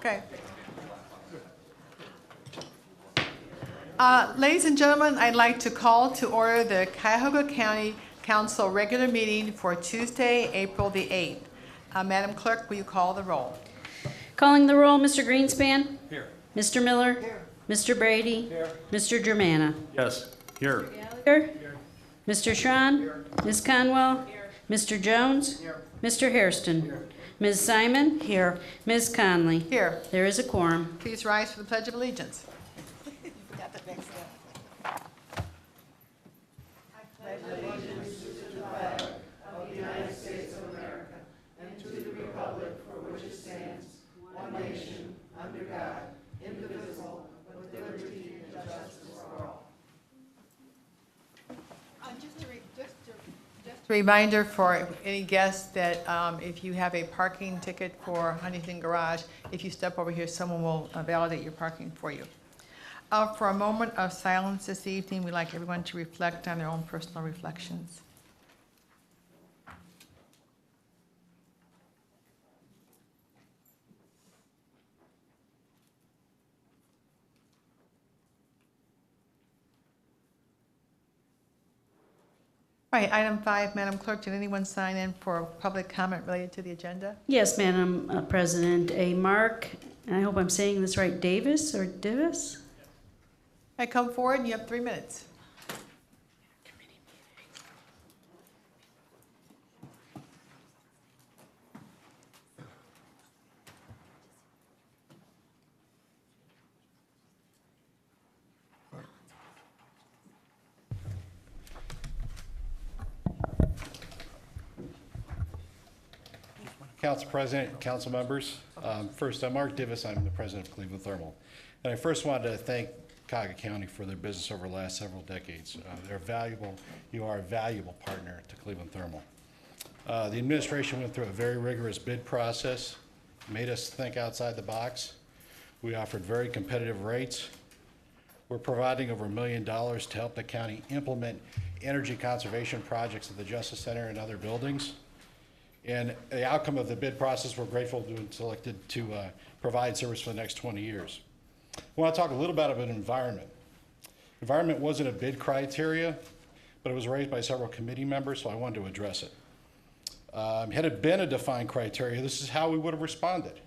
Okay. Ladies and gentlemen, I'd like to call to order the Cuyahoga County Council regular meeting for Tuesday, April the 8th. Madam Clerk, will you call the roll? Calling the roll, Mr. Greenspan. Here. Mr. Miller. Here. Mr. Brady. Here. Mr. Germana. Yes. Here. Gallagher. Mr. Schron. Ms. Conwell. Mr. Jones. Mr. Hairston. Ms. Simon. Here. Ms. Conley. Here. There is a quorum. Please rise for the Pledge of Allegiance. Reminder for any guests that if you have a parking ticket for Huntington Garage, if you step over here, someone will validate your parking for you. For a moment of silence this evening, we'd like everyone to reflect on their own personal reflections. All right, item 5, Madam Clerk, did anyone sign in for public comment related to the agenda? Yes, Madam President. A Mark, and I hope I'm saying this right, Davis or Divis? I come forward and you have 3 minutes. Council President, council members. First, I'm Mark Divis. I'm the president of Cleveland Thermal. And I first wanted to thank Cuyahoga County for their business over the last several decades. They're valuable. You are a valuable partner to Cleveland Thermal. The administration went through a very rigorous bid process, made us think outside the box. We offered very competitive rates. We're providing over $1 million to help the county implement energy conservation projects at the Justice Center and other buildings. And the outcome of the bid process, we're grateful to be selected to provide service for the next 20 years. I want to talk a little bit about environment. Environment wasn't a bid criteria, but it was raised by several committee members, so I wanted to address it. Had it been a defined criteria, this is how we would have responded.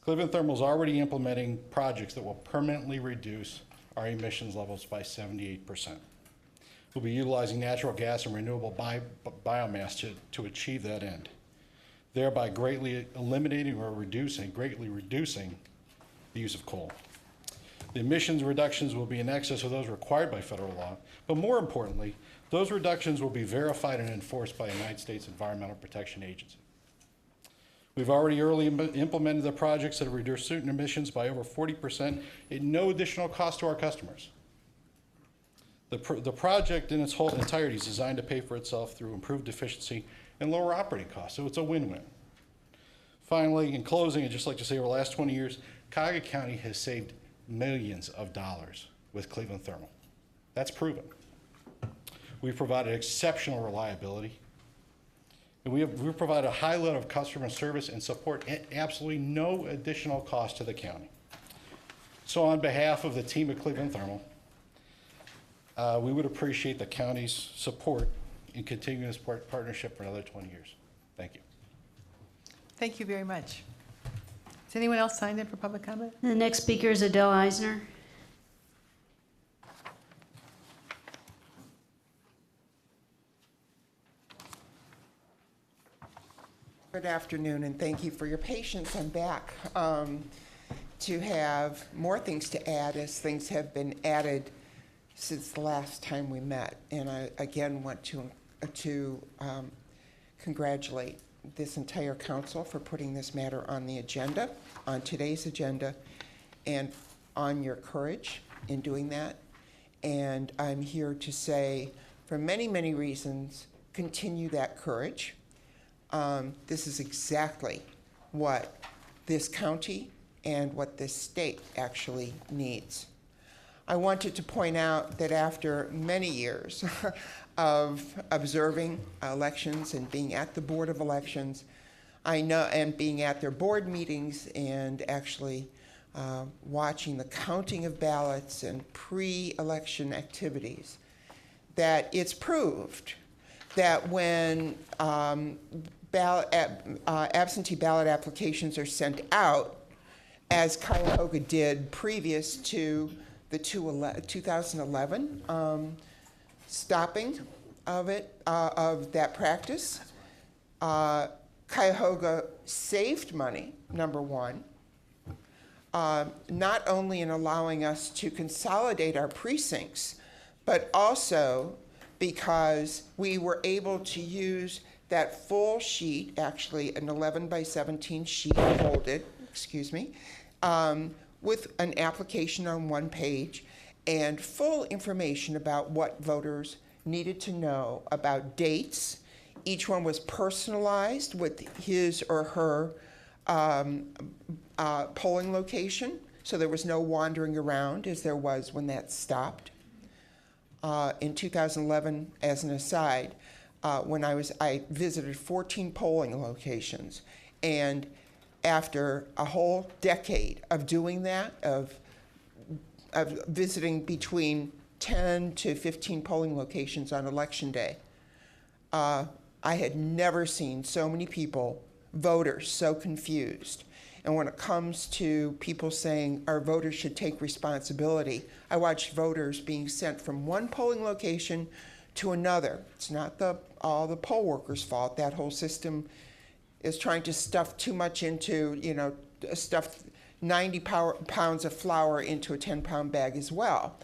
Cleveland Thermal is already implementing projects that will permanently reduce our emissions levels by 78%. We'll be utilizing natural gas and renewable biomass to achieve that end, thereby greatly eliminating or greatly reducing the use of coal. The emissions reductions will be in excess of those required by federal law, but more importantly, those reductions will be verified and enforced by the United States Environmental Protection Agency. We've already early implemented the projects that have reduced certain emissions by over 40% at no additional cost to our customers. The project in its whole entirety is designed to pay for itself through improved efficiency and lower operating costs, so it's a win-win. Finally, in closing, I'd just like to say over the last 20 years, Cuyahoga County has saved millions of dollars with Cleveland Thermal. That's proven. We've provided exceptional reliability, and we've provided a high level of customer service and support at absolutely no additional cost to the county. So on behalf of the team at Cleveland Thermal, we would appreciate the county's support in continuing this partnership for another 20 years. Thank you. Thank you very much. Has anyone else signed in for public comment? The next speaker is Adele Eisner. Good afternoon, and thank you for your patience. I'm back to have more things to add, as things have been added since the last time we met. And I again want to congratulate this entire council for putting this matter on the agenda, on today's agenda, and on your courage in doing that. And I'm here to say, for many, many reasons, continue that courage. This is exactly what this county and what this state actually needs. I wanted to point out that after many years of observing elections and being at the Board of Elections, I know, and being at their board meetings and actually watching the counting of ballots and pre-election activities, that it's proved that when absentee ballot applications are sent out, as Cuyahoga did previous to the 2011 stopping of that practice, Cuyahoga saved money, number one, not only in allowing us to consolidate our precincts, but also because we were able to use that full sheet, actually an 11 by 17 sheet folded, with an application on one page and full information about what voters needed to know about dates. Each one was personalized with his or her polling location, so there was no wandering around as there was when that stopped. In 2011, as an aside, when I visited 14 polling locations, and after a whole decade of doing that, of visiting between 10 to 15 polling locations on election day, I had never seen so many people, voters, so confused. And when it comes to people saying our voters should take responsibility, I watched voters being sent from one polling location to another. It's not all the poll workers' fault. That whole system is trying to stuff too much into, stuff 90 pounds of flour into a 10-pound bag as well.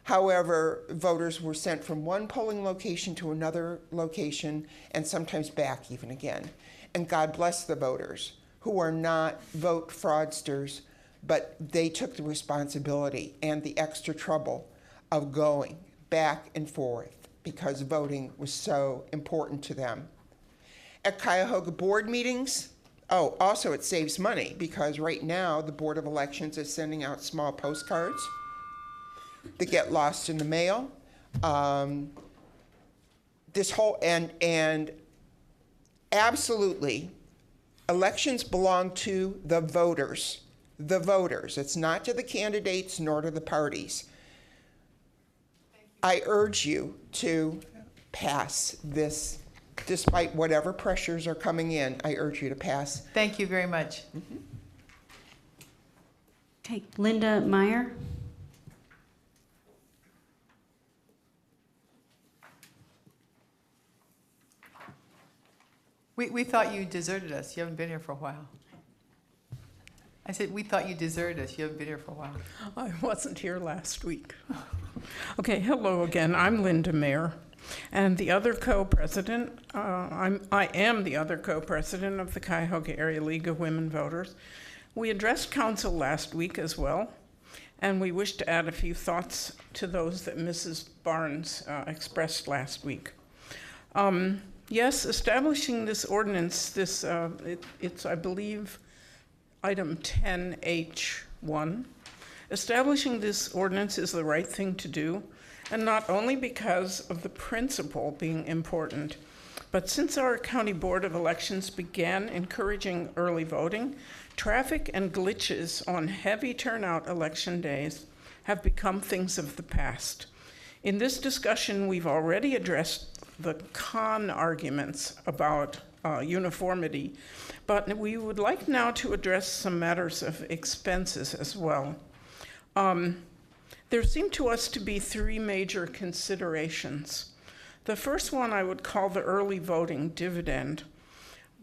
However, voters were sent from one polling location to another location and sometimes back even again. And God bless the voters who are not vote fraudsters, but they took the responsibility and the extra trouble of going back and forth because voting was so important to them. At Cuyahoga board meetings, also it saves money because right now the Board of Elections is sending out small postcards that get lost in the mail. This whole, and absolutely, elections belong to the voters. The voters. It's not to the candidates nor to the parties. I urge you to pass this, despite whatever pressures are coming in. I urge you to pass. Thank you very much. Okay, Linda Meyer. We thought you deserted us. You haven't been here for a while. I said, we thought you deserted us. You haven't been here for a while. I wasn't here last week. Okay, hello again. I'm Linda Mayer, and the other co-president. I am the other co-president of the Cuyahoga Area League of Women Voters. We addressed council last week as well, and we wish to add a few thoughts to those that Mrs. Barnes expressed last week. Yes, establishing this ordinance, it's, I believe, item 10H1. Establishing this ordinance is the right thing to do, and not only because of the principle being important, but since our County Board of Elections began encouraging early voting, traffic and glitches on heavy turnout election days have become things of the past. In this discussion, we've already addressed the con arguments about uniformity, but we would like now to address some matters of expenses as well. There seem to us to be three major considerations. The first one I would call the early voting dividend.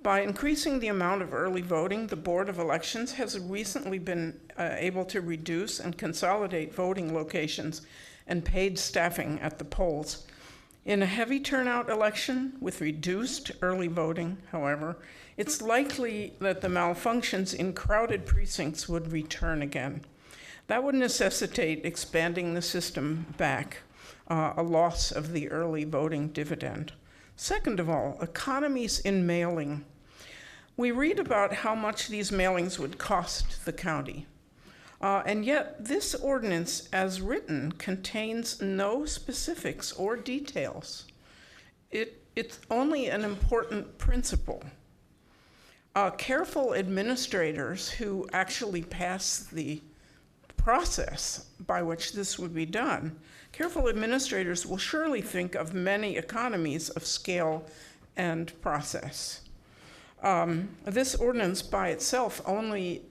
By increasing the amount of early voting, the Board of Elections has recently been able to reduce and consolidate voting locations and paid staffing at the polls. In a heavy turnout election with reduced early voting, however, it's likely that the malfunctions in crowded precincts would return again. That would necessitate expanding the system back, a loss of the early voting dividend. Second of all, economies in mailing. We read about how much these mailings would cost the county. And yet, this ordinance, as written, contains no specifics or details. It's only an important principle. careful administrators who actually pass the process by which this would be done, careful administrators will surely think of many economies of scale and process. This ordinance by itself only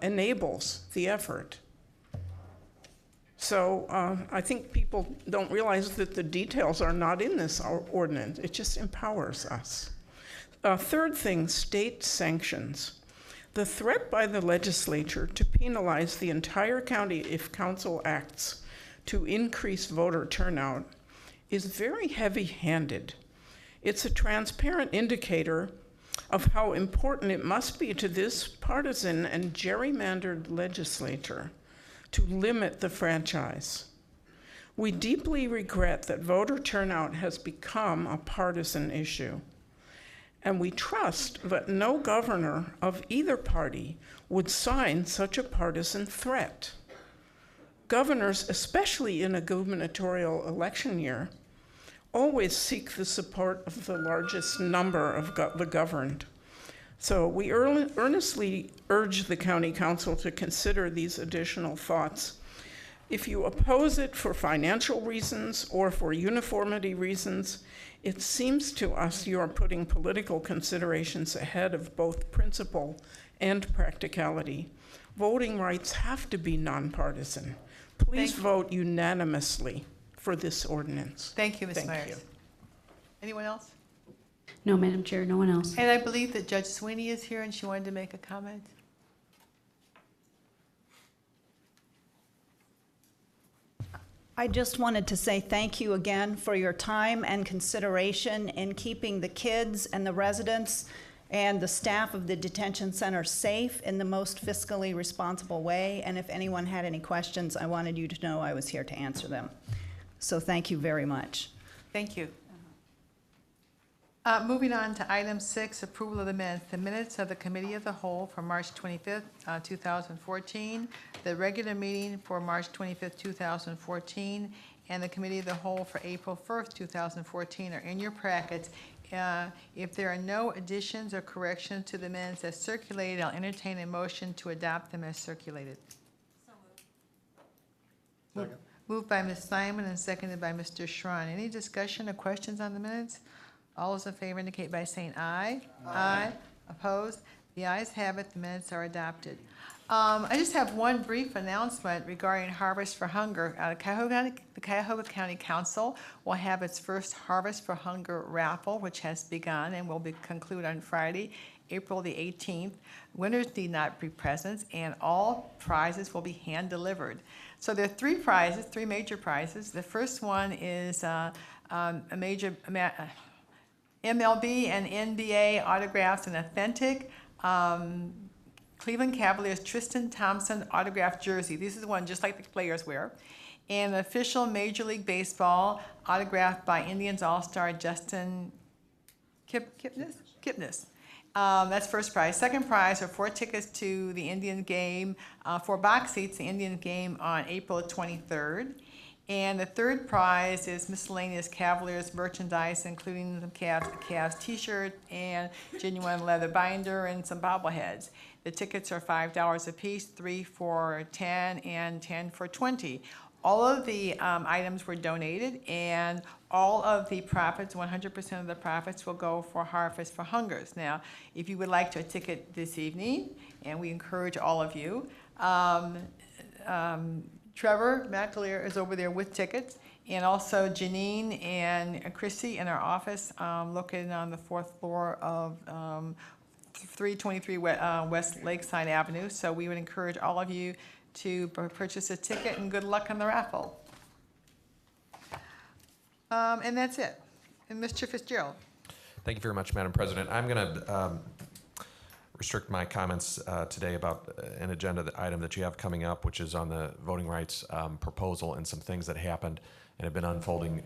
enables the effort. So I think people don't realize that the details are not in this ordinance. It just empowers us. Third thing, state sanctions. The threat by the legislature to penalize the entire county if council acts to increase voter turnout is very heavy-handed. It's a transparent indicator of how important it must be to this partisan and gerrymandered legislature to limit the franchise. We deeply regret that voter turnout has become a partisan issue, and we trust that no governor of either party would sign such a partisan threat. Governors, especially in a gubernatorial election year, always seek the support of the largest number of the governed. So we earnestly urge the county council to consider these additional thoughts. If you oppose it for financial reasons or for uniformity reasons, it seems to us you are putting political considerations ahead of both principle and practicality. Voting rights have to be nonpartisan. Please vote unanimously for this ordinance. Thank you, Ms. Thank Myers. you. Anyone else? No, Madam Chair, no one else. And I believe that Judge Sweeney is here and she wanted to make a comment. I just wanted to say thank you again for your time and consideration in keeping the kids and the residents and the staff of the detention center safe in the most fiscally responsible way. And if anyone had any questions, I wanted you to know I was here to answer them. So thank you very much. Thank you. Moving on to item 6, approval of the minutes. The minutes of the Committee of the Whole for March 25th, 2014, the regular meeting for March 25th, 2014, and the Committee of the Whole for April 1st, 2014 are in your packets. If there are no additions or corrections to the minutes as circulated, I'll entertain a motion to adopt them as circulated. Moved by Ms. Simon and seconded by Mr. Schron. Any discussion or questions on the minutes? All those in favor indicate by saying aye. Aye. Opposed? The ayes have it. The minutes are adopted. I just have one brief announcement regarding Harvest for Hunger. The Cuyahoga County Council will have its first Harvest for Hunger raffle, which has begun and will conclude on Friday, April the 18th. Winners need not be present, and all prizes will be hand-delivered. So there are three major prizes. The first one is a major MLB and NBA autographs and authentic Cleveland Cavaliers Tristan Thompson autographed jersey. This is the one just like the players wear. And an official Major League Baseball autographed by Indians All-Star Justin Kipnis. That's first prize. Second prize are 4 tickets to the Indian game, 4 box seats, the Indian game on April 23rd. And the third prize is miscellaneous Cavaliers merchandise, including the Cavs t-shirt and genuine leather binder and some bobbleheads. The tickets are $5 a piece, 3 for $10 and 10 for $20. All of the items were donated, and all of the profits, 100% of the profits, will go for Harvest for Hungers. Now, if you would like to a ticket this evening, and we encourage all of you, Trevor McAleer is over there with tickets, and also Janine and Chrissy in our office located on the 4th floor of 323 West Lakeside Avenue. So we would encourage all of you to purchase a ticket, and good luck on the raffle. And that's it. And Mr. Fitzgerald. Thank you very much, Madam President. I'm going to restrict my comments today about an agenda item that you have coming up, which is on the voting rights proposal and some things that happened and have been unfolding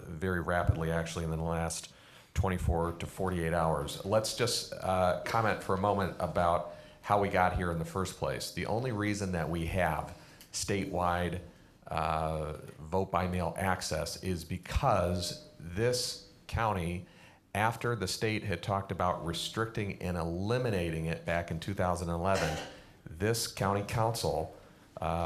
very rapidly, actually, in the last 24 to 48 hours. Let's just comment for a moment about how we got here in the first place. The only reason that we have statewide vote by mail access is because this county after the state had talked about restricting and eliminating it back in 2011, this county council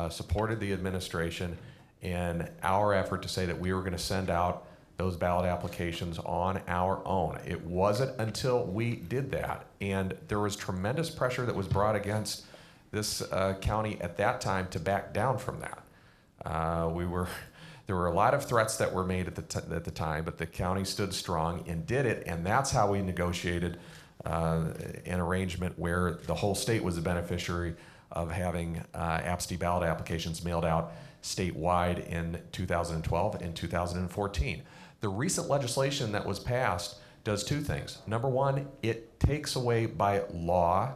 supported the administration in our effort to say that we were going to send out those ballot applications on our own. It wasn't until we did that, and there was tremendous pressure that was brought against this county at that time to back down from that. There were a lot of threats that were made at the time, but the county stood strong and did it, and that's how we negotiated an arrangement where the whole state was the beneficiary of having absentee ballot applications mailed out statewide in 2012 and 2014. The recent legislation that was passed does two things. Number one, it takes away by law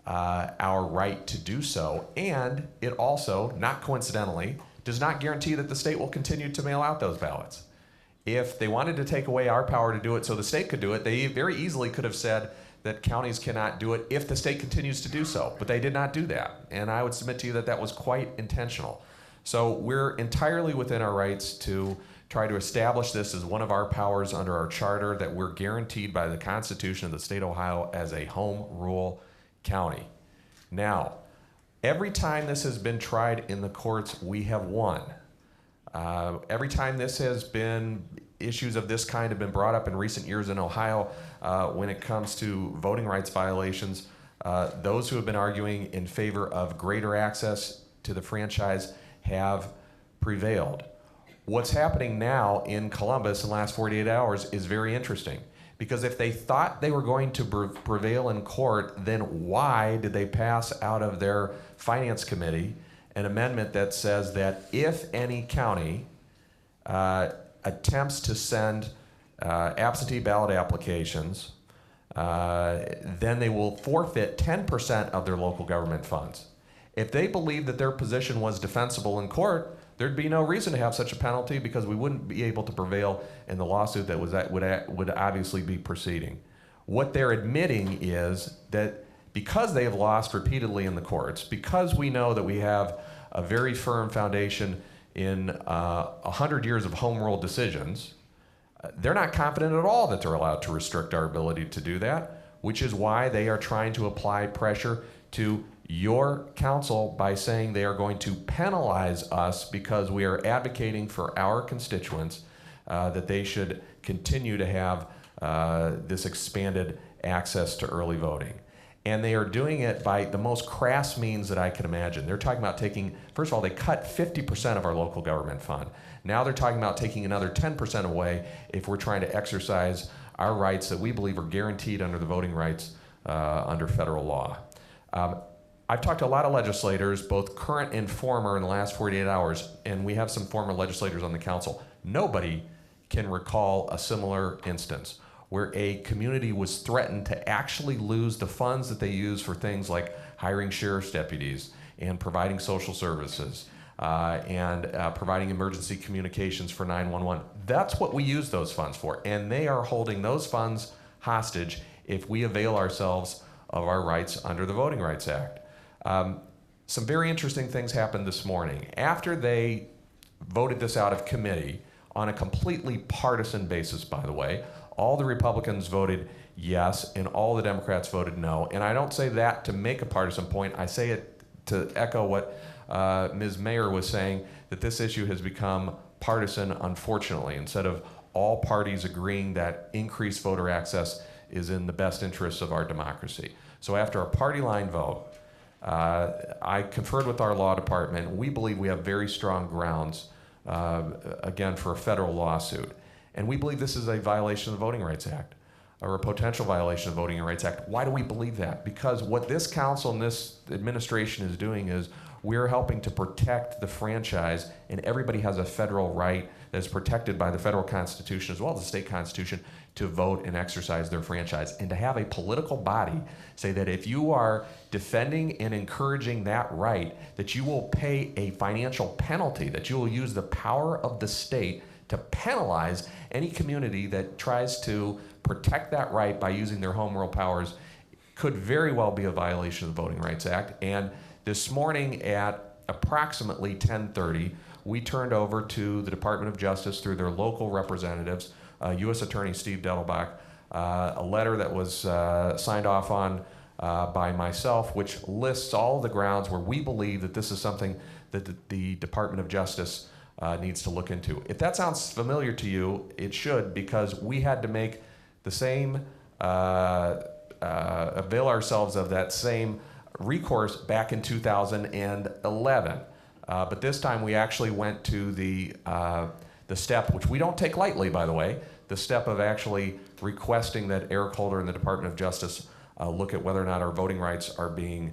our right to do so, and it also, not coincidentally, does not guarantee that the state will continue to mail out those ballots. If they wanted to take away our power to do it so the state could do it, they very easily could have said that counties cannot do it if the state continues to do so, but they did not do that. And I would submit to you that that was quite intentional. So we're entirely within our rights to try to establish this as one of our powers under our charter that we're guaranteed by the Constitution of the state of Ohio as a home rule county. Now, every time this has been tried in the courts, we have won. Every time this has been, issues of this kind have been brought up in recent years in Ohio when it comes to voting rights violations, those who have been arguing in favor of greater access to the franchise have prevailed. What's happening now in Columbus in the last 48 hours is very interesting, because if they thought they were going to prevail in court, then why did they pass out of their finance committee an amendment that says that if any county attempts to send absentee ballot applications, then they will forfeit 10% of their local government funds. If they believed that their position was defensible in court, there'd be no reason to have such a penalty, because we wouldn't be able to prevail in the lawsuit that would obviously be proceeding. What they're admitting is that because they have lost repeatedly in the courts, because we know that we have a very firm foundation in 100 years of home rule decisions, they're not confident at all that they're allowed to restrict our ability to do that, which is why they are trying to apply pressure to your council by saying they are going to penalize us because we are advocating for our constituents that they should continue to have this expanded access to early voting. And they are doing it by the most crass means that I can imagine. They're talking about taking, first of all, they cut 50% of our local government fund. Now they're talking about taking another 10% away if we're trying to exercise our rights that we believe are guaranteed under the voting rights under federal law. I've talked to a lot of legislators, both current and former, in the last 48 hours, and we have some former legislators on the council. Nobody can recall a similar instance where a community was threatened to actually lose the funds that they use for things like hiring sheriff's deputies and providing social services and providing emergency communications for 911. That's what we use those funds for, and they are holding those funds hostage if we avail ourselves of our rights under the Voting Rights Act. Some very interesting things happened this morning. After they voted this out of committee on a completely partisan basis, by the way, all the Republicans voted yes and all the Democrats voted no. And I don't say that to make a partisan point. I say it to echo what Ms. Mayer was saying, that this issue has become partisan, unfortunately, instead of all parties agreeing that increased voter access is in the best interests of our democracy. So after a party line vote, I conferred with our law department. We believe we have very strong grounds, again, for a federal lawsuit. And we believe this is a violation of the Voting Rights Act, or a potential violation of the Voting Rights Act. Why do we believe that? Because what this council and this administration is doing is we're helping to protect the franchise, and everybody has a federal right that's protected by the federal Constitution as well as the state Constitution to vote and exercise their franchise. And to have a political body say that if you are defending and encouraging that right, that you will pay a financial penalty, that you will use the power of the state to penalize any community that tries to protect that right by using their home rule powers, could very well be a violation of the Voting Rights Act. And this morning at approximately 10:30, we turned over to the Department of Justice through their local representatives, U.S. Attorney Steve Dettelbach, a letter that was signed off on by myself, which lists all the grounds where we believe that this is something that the Department of Justice needs to look into. If that sounds familiar to you, it should, because we had to make the same, avail ourselves of that same recourse back in 2011. But this time we actually went to the step, which we don't take lightly, by the way, the step of actually requesting that Eric Holder and the Department of Justice look at whether or not our voting rights are being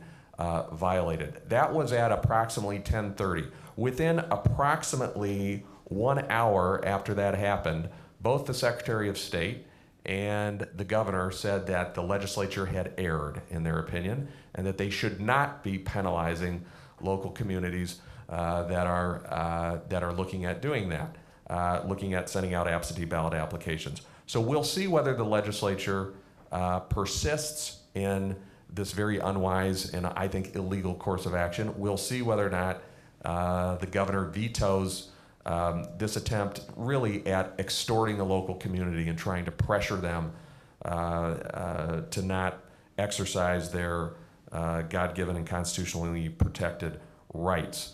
violated. That was at approximately 10:30. Within approximately 1 hour after that happened, both the Secretary of State and the governor said that the legislature had erred in their opinion and that they should not be penalizing local communities that are looking at doing that, looking at sending out absentee ballot applications. So we'll see whether the legislature persists in this very unwise and I think illegal course of action. We'll see whether or not the governor vetoes this attempt really at extorting the local community and trying to pressure them to not exercise their God-given and constitutionally protected rights.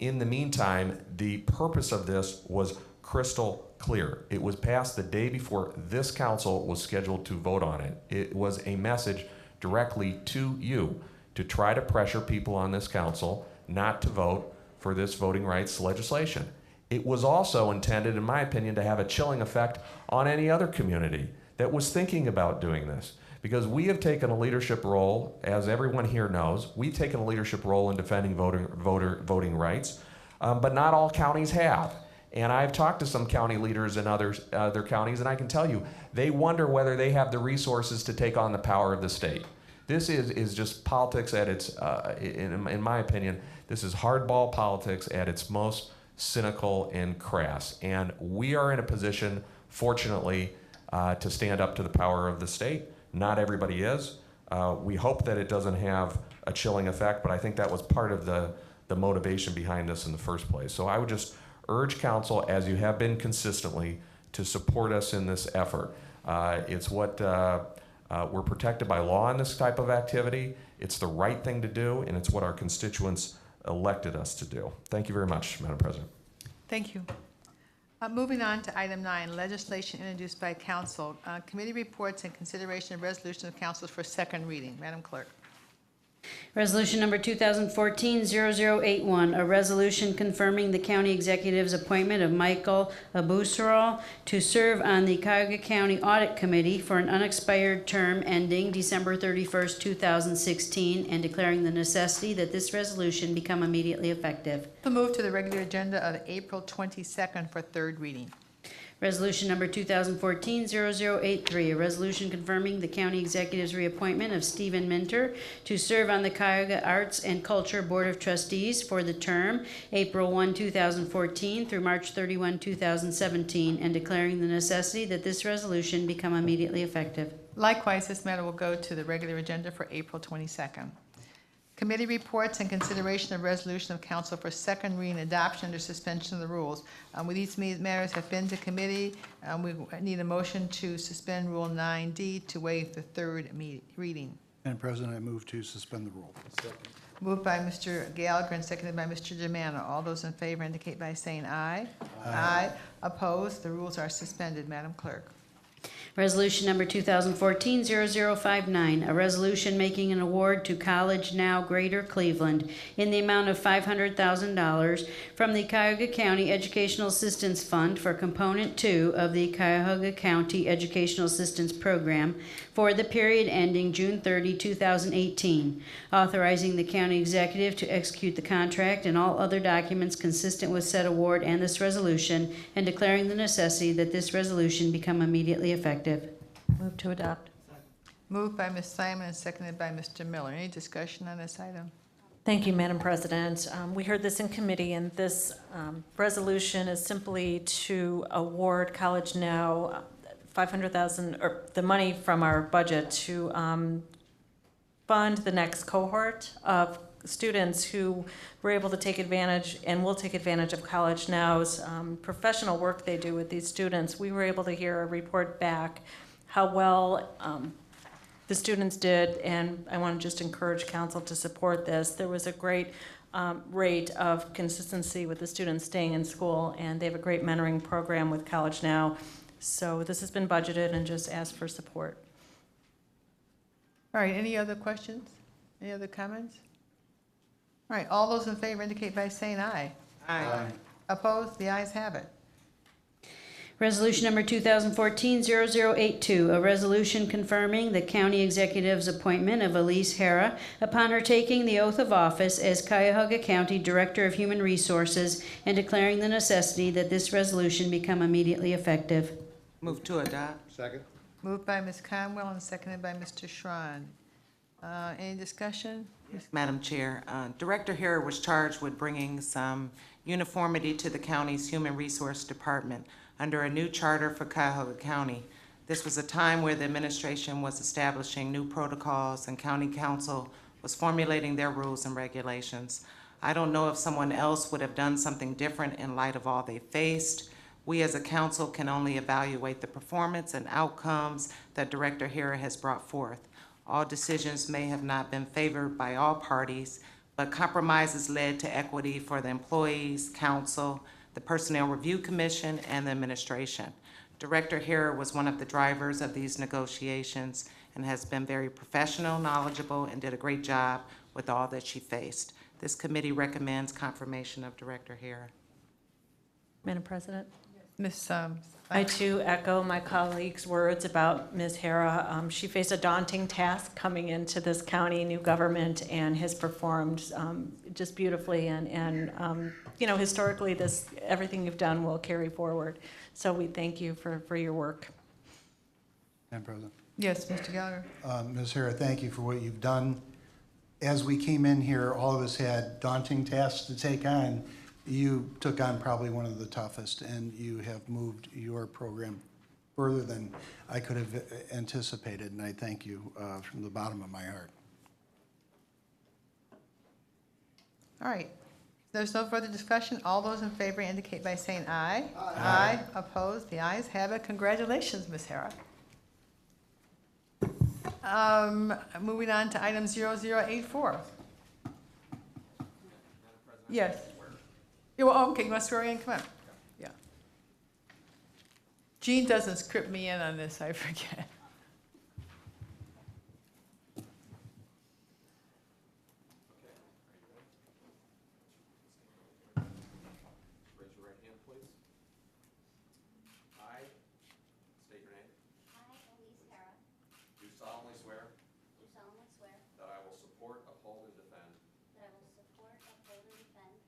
In the meantime, the purpose of this was crystal clear. It was passed the day before this council was scheduled to vote on it. It was a message directly to you to try to pressure people on this council not to vote for this voting rights legislation. It was also intended, in my opinion, to have a chilling effect on any other community that was thinking about doing this. Because we have taken a leadership role, as everyone here knows, we've taken a leadership role in defending voting rights, but not all counties have. And I've talked to some county leaders in other counties, and I can tell you, they wonder whether they have the resources to take on the power of the state. This is just politics at its, in my opinion, this is hardball politics at its most cynical and crass. And we are in a position, fortunately, to stand up to the power of the state. Not everybody is. We hope that it doesn't have a chilling effect, but I think that was part of the motivation behind this in the first place. So I would just urge council, as you have been consistently, to support us in this effort. It's what we're protected by law in this type of activity. It's the right thing to do, and it's what our constituents elected us to do. Thank you very much, Madam President. Thank you. Moving on to item 9, legislation introduced by council. Committee reports and consideration of resolution of council for second reading. Madam Clerk. Resolution number 2014-0081, a resolution confirming the county executive's appointment of Michael Abusurol to serve on the Cuyahoga County Audit Committee for an unexpired term ending December 31st, 2016, and declaring the necessity that this resolution become immediately effective. The move to the regular agenda of April 22nd for third reading. Resolution number 2014-0083, a resolution confirming the county executive's reappointment of Stephen Minter to serve on the Cuyahoga Arts and Culture Board of Trustees for the term April 1, 2014 through March 31, 2017, and declaring the necessity that this resolution become immediately effective. Likewise, this matter will go to the regular agenda for April 22nd. Committee reports and consideration of resolution of council for second reading adoption under suspension of the rules. With these matters have been to committee, we need a motion to suspend Rule 9D to waive the third reading. Madam President, I move to suspend the rule. Moved by Mr. Gallagher and seconded by Mr. Germano. All those in favor indicate by saying aye. Aye. Opposed? The rules are suspended. Madam Clerk. Resolution number 2014-0059, a resolution making an award to College Now Greater Cleveland in the amount of $500,000 from the Cuyahoga County Educational Assistance Fund for Component 2 of the Cuyahoga County Educational Assistance Program for the period ending June 30, 2018, authorizing the county executive to execute the contract and all other documents consistent with said award and this resolution, and declaring the necessity that this resolution become immediately effective. Move to adopt. Moved by Ms. Simon and seconded by Mr. Miller. Any discussion on this item? Thank you, Madam President. We heard this in committee, and this resolution is simply to award College Now $500,000, or the money from our budget to fund the next cohort of students who were able to take advantage and will take advantage of College Now's professional work they do with these students. We were able to hear a report back how well the students did, and I want to just encourage council to support this. There was a great rate of consistency with the students staying in school, and they have a great mentoring program with College Now. So this has been budgeted and just ask for support. All right, any other questions? Any other comments? All right, all those in favor indicate by saying aye. Aye. Opposed? The ayes have it. Resolution number 2014-0082, a resolution confirming the county executive's appointment of Elise Hara upon her taking the oath of office as Cuyahoga County Director of Human Resources and declaring the necessity that this resolution become immediately effective. Move to adopt. Second? Moved by Ms. Conwell and seconded by Mr. Schron. Any discussion? Madam Chair, Director Hare was charged with bringing some uniformity to the county's Human Resource Department under a new charter for Cuyahoga County. This was a time where the administration was establishing new protocols and county council was formulating their rules and regulations. I don't know if someone else would have done something different in light of all they faced. We as a council can only evaluate the performance and outcomes that Director Hare has brought forth. All decisions may have not been favored by all parties, but compromises led to equity for the employees, council, the Personnel Review Commission, and the administration. Director Hare was one of the drivers of these negotiations and has been very professional, knowledgeable, and did a great job with all that she faced. This committee recommends confirmation of Director Hare. Madam President? Ms. I too echo my colleagues' words about Ms. Hara. She faced a daunting task coming into this county, new government, and has performed just beautifully. And you know, historically, everything you've done will carry forward. So we thank you for your work. Madam President. Yes, Mr. Gallagher. Ms. Hara, thank you for what you've done. As we came in here, all of us had daunting tasks to take on. You took on probably one of the toughest, and you have moved your program further than I could have anticipated, and I thank you from the bottom of my heart. All right. There's no further discussion. All those in favor indicate by saying aye. Aye. Opposed? The ayes have it. Congratulations, Ms. Hara. Moving on to item 0084. Yes. Okay, you want to swear in? Come on. Yeah. Jean doesn't script me in on this, I forget. Raise your right hand, please. I state your name. I, Elise Hara, Do solemnly swear do solemnly swear that I will support, uphold, and defend that I will support, uphold, and defend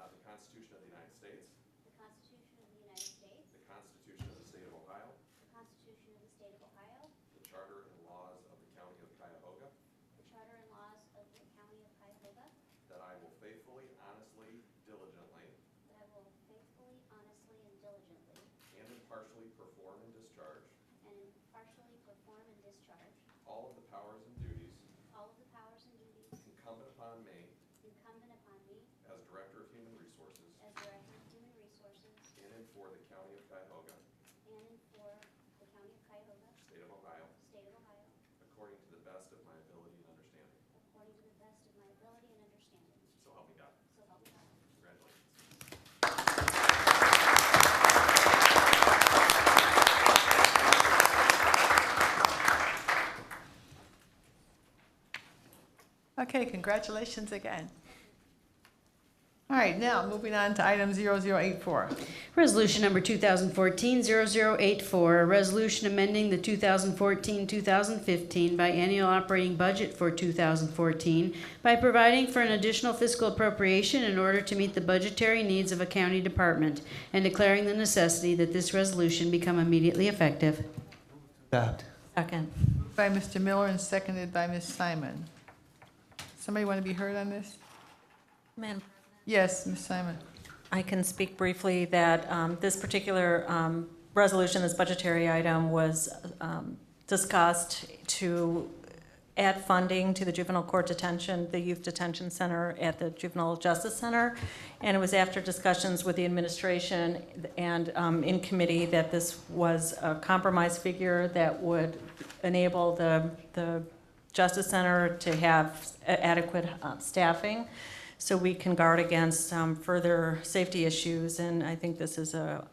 the Constitution of the United States, the Constitution of the United States, the Constitution of the State of Ohio, the Constitution of the State of Ohio, the Charter and laws of the County of Cuyahoga, the Charter and laws of the County of Cuyahoga, that I will faithfully, honestly, diligently, that I will faithfully, honestly, and diligently, and impartially perform and discharge and impartially perform and discharge all of the powers and duties all of the powers and duties incumbent upon me incumbent upon me as Director of Human Resources as Director of Human Resources in and for the County of Cuyahoga, and for the County of Cuyahoga, State of Ohio, State of Ohio, according to the best of my ability and understanding. according to the best of my ability and understanding. So help me God. So help me God. Congratulations. Okay, congratulations again. All right, now moving on to item 0084. Resolution number 2014-0084, a resolution amending the 2014-2015 biennial operating budget for 2014 by providing for an additional fiscal appropriation in order to meet the budgetary needs of a county department and declaring the necessity that this resolution become immediately effective. Adopt. Second. By Mr. Miller and seconded by Ms. Simon. Somebody want to be heard on this? Madam Yes, Ms. Simon. I can speak briefly that this particular resolution, this budgetary item, was discussed to add funding to the juvenile court detention, the youth detention center at the Juvenile Justice Center. And it was after discussions with the administration and in committee that this was a compromise figure that would enable the Justice Center to have adequate staffing so we can guard against further safety issues. And I think this is a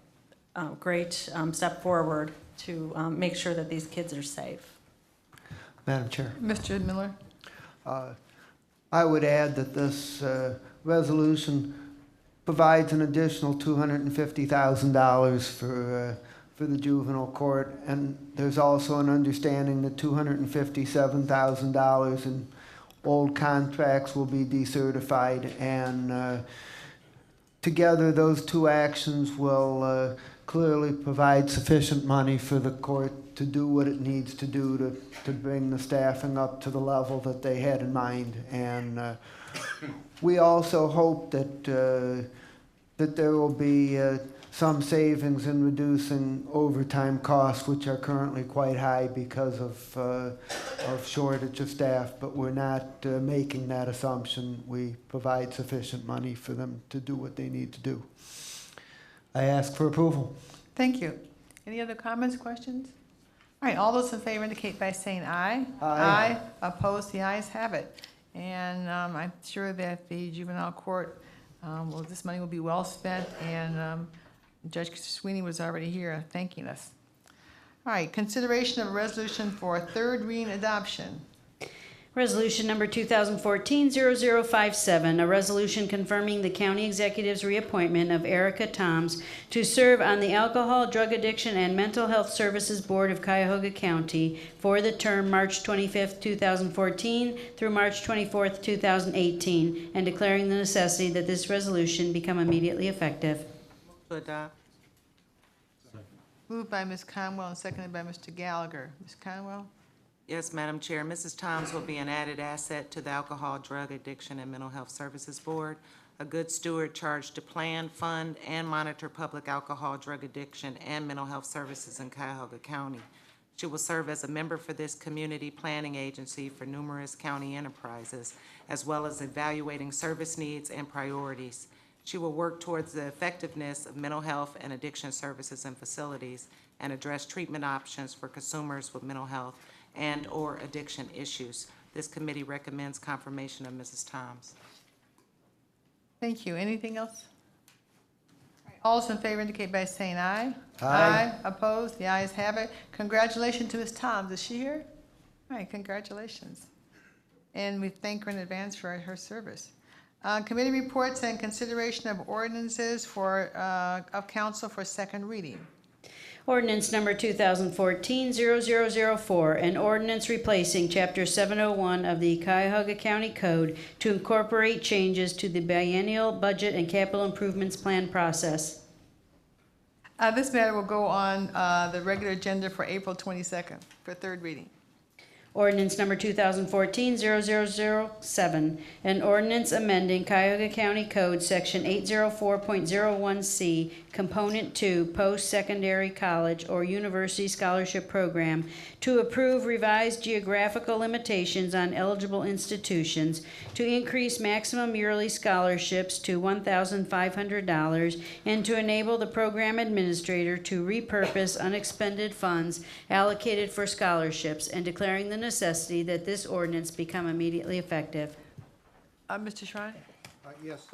great step forward to make sure that these kids are safe. Madam Chair, Mr. Miller? I would add that this resolution provides an additional $250,000 for the juvenile court, and there's also an understanding that $257,000 in old contracts will be decertified, and together those two actions will clearly provide sufficient money for the court to do what it needs to do to bring the staffing up to the level that they had in mind. And we also hope that that there will be some savings in reducing overtime costs, which are currently quite high because of shortage of staff, but we're not making that assumption. We provide sufficient money for them to do what they need to do. I ask for approval. Thank you. Any other comments, questions? All right, all those in favor indicate by saying aye. Aye. Opposed, the ayes have it. And I'm sure that the juvenile court, this money will be well spent, and Judge Sweeney was already here thanking us. All right, consideration of a resolution for third reading adoption. Resolution number 2014-0057, a resolution confirming the county executive's reappointment of Erica Toms to serve on the Alcohol, Drug Addiction, and Mental Health Services Board of Cuyahoga County for the term March 25th, 2014 through March 24th, 2018, and declaring the necessity that this resolution become immediately effective. To adopt. Moved by Ms. Conwell and seconded by Mr. Gallagher. Ms. Conwell? Yes, Madam Chair. Mrs. Toms will be an added asset to the Alcohol, Drug Addiction, and Mental Health Services Board, a good steward charged to plan, fund, and monitor public alcohol, drug addiction, and mental health services in Cuyahoga County. She will serve as a member for this community planning agency for numerous county enterprises, as well as evaluating service needs and priorities. She will work towards the effectiveness of mental health and addiction services and facilities and address treatment options for consumers with mental health and/or addiction issues. This committee recommends confirmation of Mrs. Toms. Thank you. Anything else? All right, all those in favor indicate by saying aye. Aye. Opposed? The ayes have it. Congratulations to Ms. Toms. Is she here? All right, congratulations. And we thank her in advance for her service. Committee reports and consideration of ordinances of council for second reading. Ordinance number 2014-0004, an ordinance replacing Chapter 701 of the Cuyahoga County Code to incorporate changes to the biennial budget and capital improvements plan process. This matter will go on the regular agenda for April 22nd for third reading. Ordinance number 2014-0007, an ordinance amending Cuyahoga County Code Section 804.01C, Component 2, Post-Secondary College or University Scholarship Program, to approve revised geographical limitations on eligible institutions, to increase maximum yearly scholarships to $1,500, and to enable the program administrator to repurpose unexpended funds allocated for scholarships, and declaring the necessity that this ordinance become immediately effective. Mr. Schrein? Yes,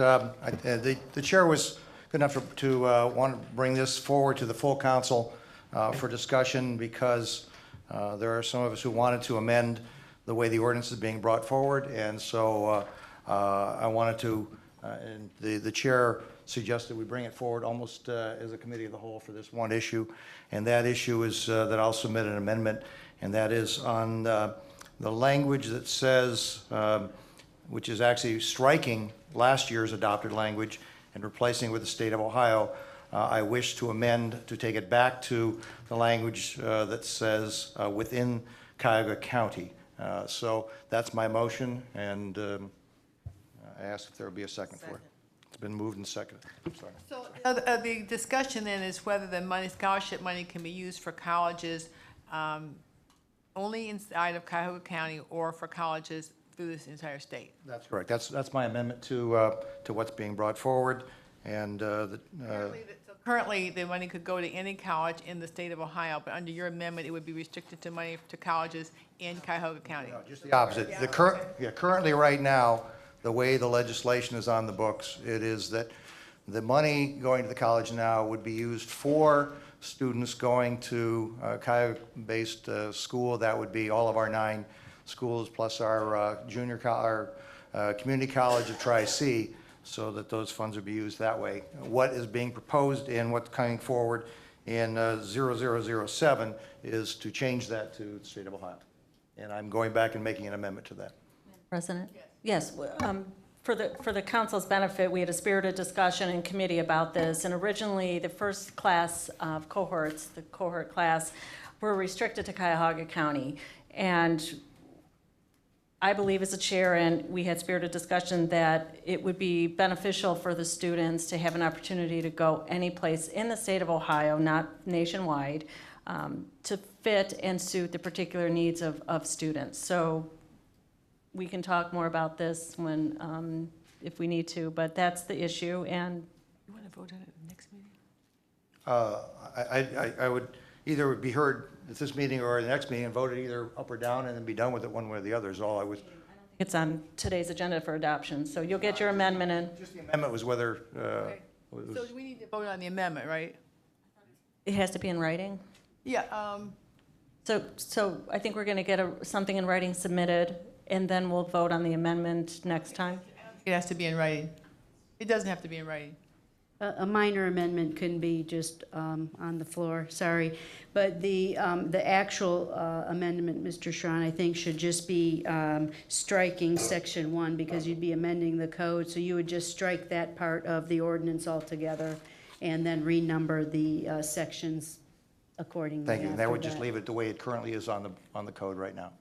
the chair was good enough to want to bring this forward to the full council for discussion because there are some of us who wanted to amend the way the ordinance is being brought forward, and so I wanted to, and the chair suggested we bring it forward almost as a committee of the whole for this one issue, and that issue is that I'll submit an amendment, and that is on the language that says, which is actually striking last year's adopted language and replacing with the state of Ohio. I wish to amend to take it back to the language that says within Cuyahoga County. So that's my motion, and I ask if there will be a second for it. It's been moved and seconded. Sorry. So the discussion then is whether the scholarship money can be used for colleges only inside of Cuyahoga County or for colleges through this entire state. That's correct. That's my amendment to what's being brought forward, and Currently, the money could go to any college in the state of Ohio, but under your amendment, it would be restricted to money to colleges in Cuyahoga County. just the opposite. Currently, right now, the way the legislation is on the books, it is that the money going to the college now would be used for students going to Cuyahoga-based school. That would be all of our 9 schools plus our community college of Tri-C, so that those funds would be used that way. What is being proposed and what's coming forward in 0007 is to change that to the state of Ohio. And I'm going back and making an amendment to that. President? Yes, for the council's benefit, we had a spirited discussion in committee about this, and originally, the first class of cohorts, the cohort class, were restricted to Cuyahoga County. And I believe as a chair, and we had spirited discussion, that it would be beneficial for the students to have an opportunity to go any place in the state of Ohio, not nationwide, to fit and suit the particular needs of students. So we can talk more about this when, if we need to, but that's the issue, and. You want to vote on it at the next meeting? I would either be heard at this meeting or the next meeting and voted either up or down and then be done with it one way or the other is all I was. It's on today's agenda for adoption, so you'll get your amendment in. Just the amendment was whether, So we need to vote on the amendment, right? It has to be in writing. Yeah, So I think we're going to get something in writing submitted, and then we'll vote on the amendment next time. it has to be in writing. It doesn't have to be in writing. A minor amendment can be just on the floor, sorry. But the actual amendment, Mr. Strawn, I think should just be striking section 1 because you'd be amending the code. So you would just strike that part of the ordinance altogether and then renumber the sections accordingly. Thank you. And that after would just leave it the way it currently is on the code right now.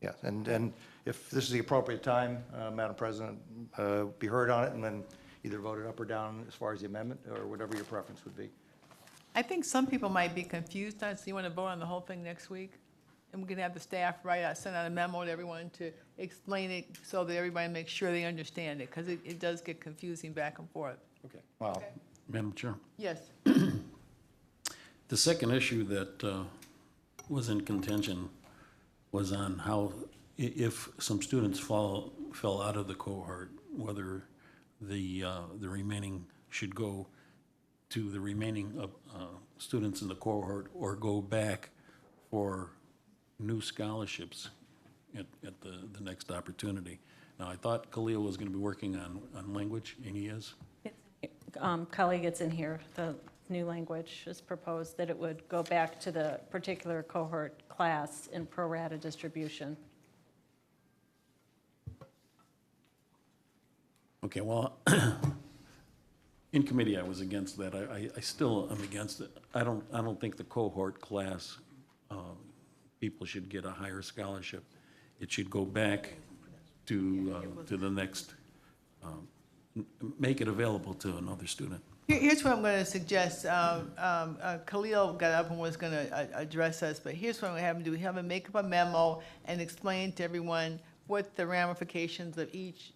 Yes, and if this is the appropriate time, Madam President, be heard on it and then either voted up or down as far as the amendment or whatever your preference would be. I think some people might be confused on it, so you want to vote on the whole thing next week? And we can have the staff send out a memo to everyone to explain it so that everybody makes sure they understand it, because it does get confusing back and forth. Okay. Well, Madam Chair, Yes. the second issue that was in contention was on how, if some students fell out of the cohort, whether the remaining should go to the remaining students in the cohort or go back for new scholarships at the next opportunity. Now, I thought Khalil was going to be working on language, and he is. Colleague, it's in here. The new language is proposed that it would go back to the particular cohort class in pro rata distribution. Okay, well, in committee, I was against that. I still am against it. I don't think the cohort class people should get a higher scholarship. It should go back to the next, make it available to another student. Here's what I'm going to suggest. Khalil got up and was going to address us, but here's what we have him do. We have him make up a memo and explain to everyone what the ramifications of each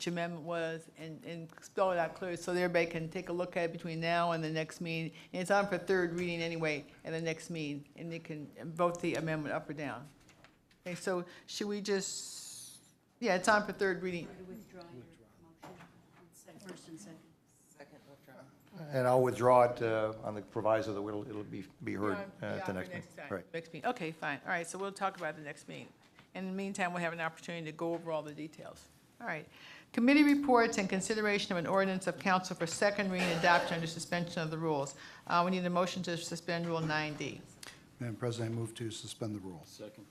amendment was and spell it out clearly so that everybody can take a look at it between now and the next meeting. And it's on for third reading anyway at the next meeting, and they can vote the amendment up or down. Okay, so should we just, yeah, it's on for third reading. First and second. and I'll withdraw it on the proviso that it'll be heard at the next meeting. Right. Next meeting. Okay, fine. All right, so we'll talk about it the next meeting. In the meantime, we'll have an opportunity to go over all the details. All right. Committee reports and consideration of an ordinance of council for second reading and adoption under suspension of the rules. We need a motion to suspend Rule 9D. Madam President, I move to suspend the rules. Second.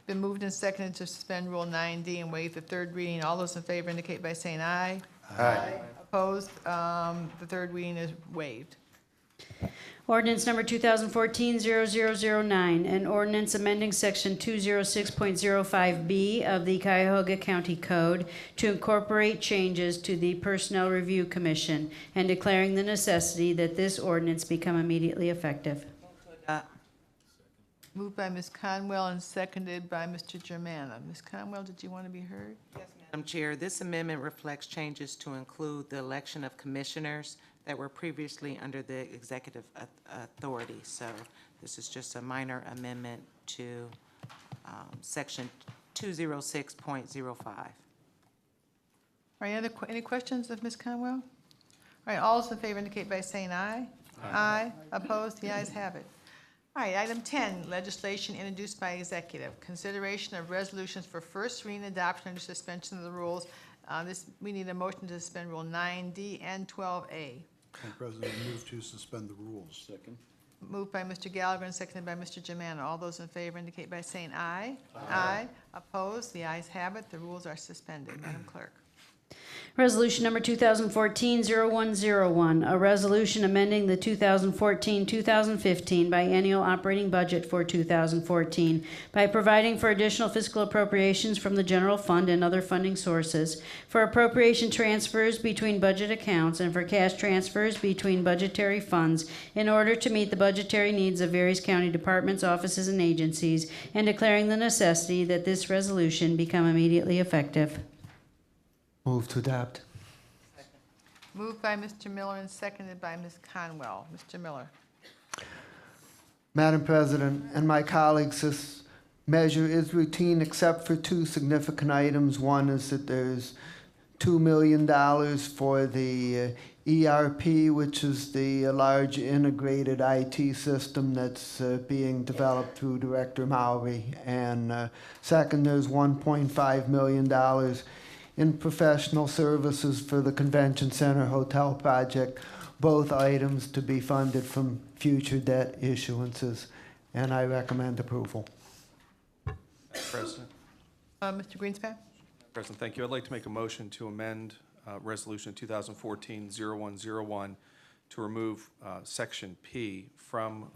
Been moved and seconded to suspend Rule 9D and waive the third reading. All those in favor indicate by saying aye. Aye. Opposed? The third reading is waived. Ordinance number 2014-0009, an ordinance amending section 206.05B of the Cuyahoga County Code to incorporate changes to the Personnel Review Commission and declaring the necessity that this ordinance become immediately effective. Moved by Ms. Conwell and seconded by Mr. Germana. Ms. Conwell, did you want to be heard? Madam Chair, this amendment reflects changes to include the election of commissioners that were previously under the executive authority. So this is just a minor amendment to section 206.05. All right, any questions of Ms. Conwell? All right, all those in favor indicate by saying aye. Aye. Opposed? The ayes have it. All right, item 10, legislation introduced by executive. Consideration of resolutions for first reading adoption under suspension of the rules. We need a motion to suspend Rule 9D and 12A. Madam President, I move to suspend the rules. Second. Moved by Mr. Gallagher and seconded by Mr. Germana. All those in favor indicate by saying aye. Aye. Opposed? The ayes have it. The rules are suspended. Madam Clerk. Resolution number 2014-0101, a resolution amending the 2014-2015 biennial operating budget for 2014 by providing for additional fiscal appropriations from the general fund and other funding sources, for appropriation transfers between budget accounts, and for cash transfers between budgetary funds in order to meet the budgetary needs of various county departments, offices, and agencies, and declaring the necessity that this resolution become immediately effective. Move to adopt. Moved by Mr. Miller and seconded by Ms. Conwell. Mr. Miller. Madam President and my colleagues, this measure is routine except for two significant items. One is that there's $2 million for the ERP, which is the large integrated IT system that's being developed through Director Mowry. And second, there's $1.5 million in professional services for the Convention Center Hotel project, both items to be funded from future debt issuances, and I recommend approval. President. Mr. Greenspan. President, thank you. I'd like to make a motion to amend Resolution 2014-0101 to remove Section P from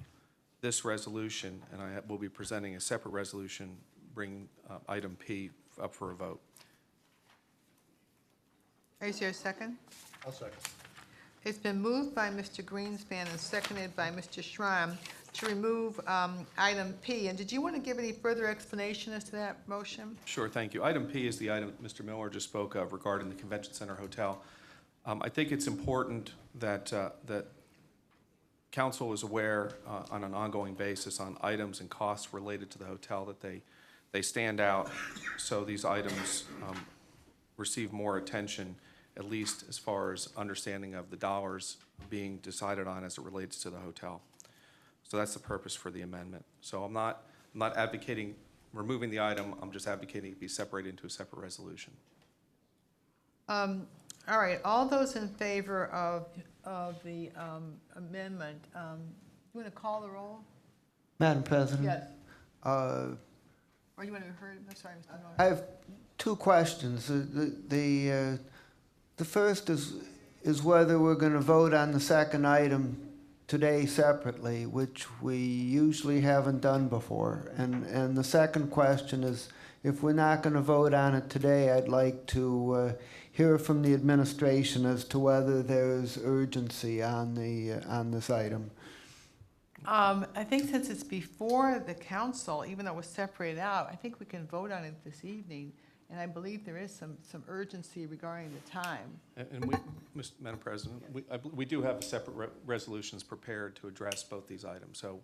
this resolution, and I will be presenting a separate resolution bringing item P up for a vote. Is there a second? I'll second. It's been moved by Mr. Greenspan and seconded by Mr. Schramm to remove item P. And did you want to give any further explanation as to that motion? Sure, thank you. Item P is the item Mr. Miller just spoke of regarding the Convention Center Hotel. I think it's important that that council is aware on an ongoing basis on items and costs related to the hotel, that they stand out, so these items receive more attention, at least as far as understanding of the dollars being decided on as it relates to the hotel. So that's the purpose for the amendment. So I'm not advocating removing the item, I'm just advocating it be separated into a separate resolution. All right, all those in favor of the amendment, you want to call the roll? Madam President? Yes. Uh, Or you want to be heard? I'm sorry, Mr. Miller. I have two questions. The first is whether we're going to vote on the second item today separately, which we usually haven't done before. And the second question is, if we're not going to vote on it today, I'd like to hear from the administration as to whether there's urgency on this item. I think since it's before the council, even though it was separated out, I think we can vote on it this evening. And I believe there is some urgency regarding the time. And we, Madam President, we do have separate resolutions prepared to address both these items. So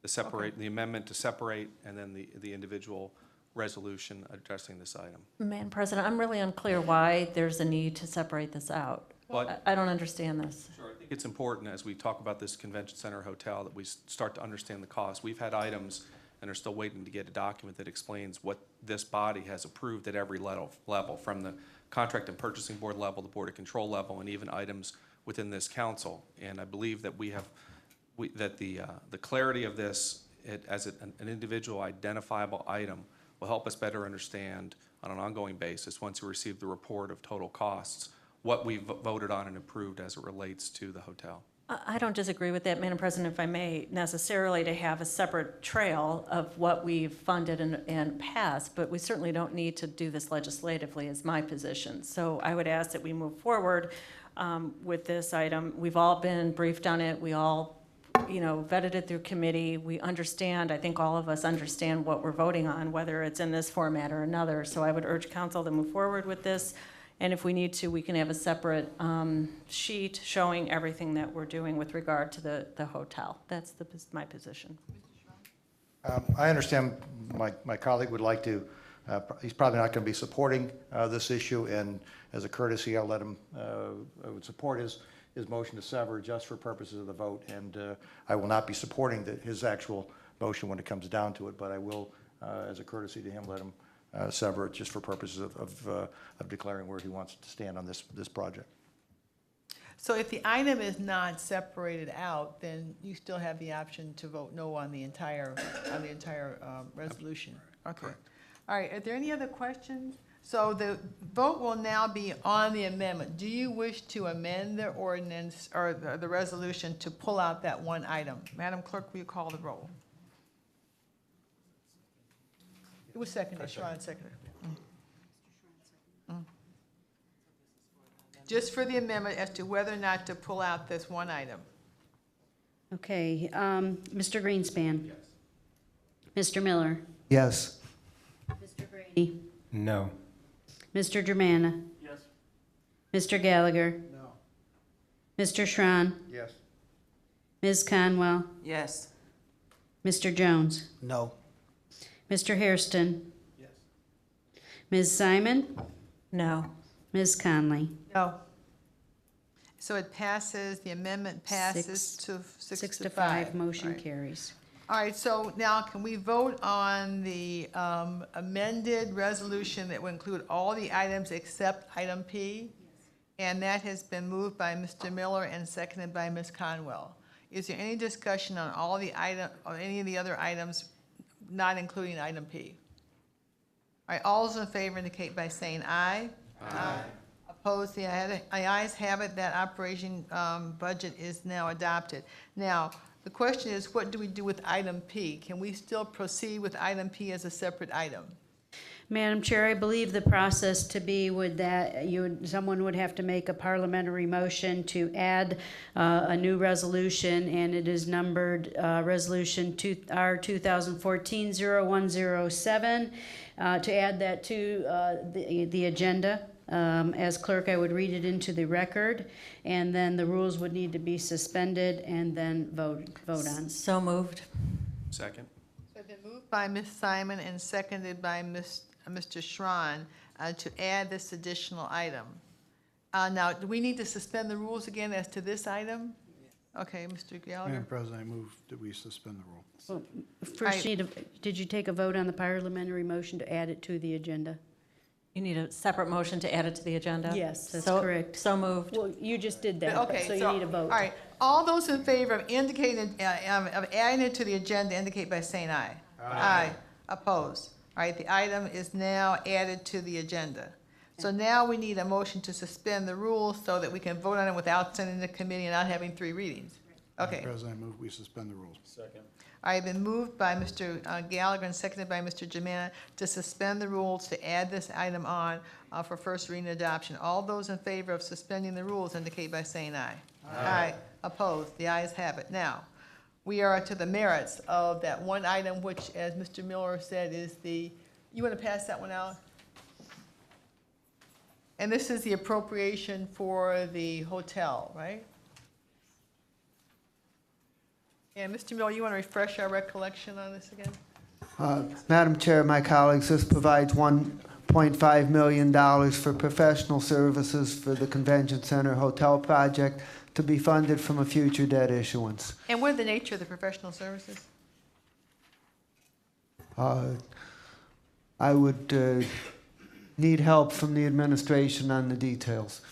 the amendment to separate, and then the individual resolution addressing this item. Madam President, I'm really unclear why there's a need to separate this out. But I don't understand this. Sure, I think it's important as we talk about this Convention Center Hotel that we start to understand the cost. We've had items and are still waiting to get a document that explains what this body has approved at every level, from the Contract and Purchasing Board level, the Board of Control level, and even items within this council. And I believe that the clarity of this as an individual identifiable item will help us better understand on an ongoing basis, once we receive the report of total costs, what we've voted on and approved as it relates to the hotel. I don't disagree with that, Madam President, if I may, necessarily to have a separate trail of what we've funded and passed, but we certainly don't need to do this legislatively, is my position. So I would ask that we move forward with this item. We've all been briefed on it. We all vetted it through committee. We understand, I think all of us understand what we're voting on, whether it's in this format or another. So I would urge council to move forward with this. And if we need to, we can have a separate sheet showing everything that we're doing with regard to the hotel. That's my position. I understand my colleague would like to, he's probably not going to be supporting this issue, and as a courtesy, I'll let him, I would support his motion to sever just for purposes of the vote, and I will not be supporting his actual motion when it comes down to it, but I will, as a courtesy to him, let him sever it just for purposes of declaring where he wants to stand on this project. So if the item is not separated out, then you still have the option to vote no on the entire resolution. Okay. All right, are there any other questions? So the vote will now be on the amendment. Do you wish to amend the ordinance or the resolution to pull out that one item? Madam Clerk, will you call the roll? It was seconded, Sharon seconded. Just for the amendment as to whether or not to pull out this one item. Okay, Mr. Greenspan. Yes. Mr. Miller. Yes. Mr. Brady. No. Mr. Germana. Yes. Mr. Gallagher. No. Mr. Schron. Yes. Ms. Conwell. Yes. Mr. Jones. No. Mr. Hairston. Yes. Ms. Simon. No. Ms. Conley. No. So it passes, the amendment passes to 6 to 5. Motion Right. carries. All right, so now can we vote on the amended resolution that will include all the items except item P? And that has been moved by Mr. Miller and seconded by Ms. Conwell. Is there any discussion on all the item, or any of the other items, not including item P? All right, all those in favor indicate by saying aye. Aye. Opposed, the ayes have it, that operation budget is now adopted. Now, the question is, what do we do with item P? Can we still proceed with item P as a separate item? Madam Chair, I believe the process to be would that someone would have to make a parliamentary motion to add a new resolution, and it is numbered Resolution R 2014-0107, to add that to the agenda. As clerk, I would read it into the record, and then the rules would need to be suspended and then vote on. So moved. Second. So it's been moved by Ms. Simon and seconded by Mr. Schron to add this additional item. Now, do we need to suspend the rules again as to this item? Okay, Mr. Gallagher? Madam President, I move that we suspend the rule. Well, first, did you take a vote on the parliamentary motion to add it to the agenda? You need a separate motion to add it to the agenda? Yes, that's So- correct. So moved. Well, you just did that, Okay, so you need a vote. All right, all those in favor of indicating, of adding it to the agenda indicate by saying aye. Aye. Opposed? All right, the item is now added to the agenda. So now we need a motion to suspend the rules so that we can vote on it without sending it to committee and not having 3 readings. Okay. Madam President, I move we suspend the rules. Second. I have been moved by Mr. Gallagher and seconded by Mr. Germana to suspend the rules to add this item on for first reading adoption. All those in favor of suspending the rules indicate by saying aye. Aye. Opposed? The ayes have it. Now, we are to the merits of that one item, which, as Mr. Miller said, is the, you want to pass that one out? And this is the appropriation for the hotel, right? And Mr. Miller, you want to refresh our recollection on this again? Madam Chair, my colleagues, this provides $1.5 million for professional services for the Convention Center Hotel project to be funded from a future debt issuance. And what are the nature of the professional services? I would need help from the administration on the details.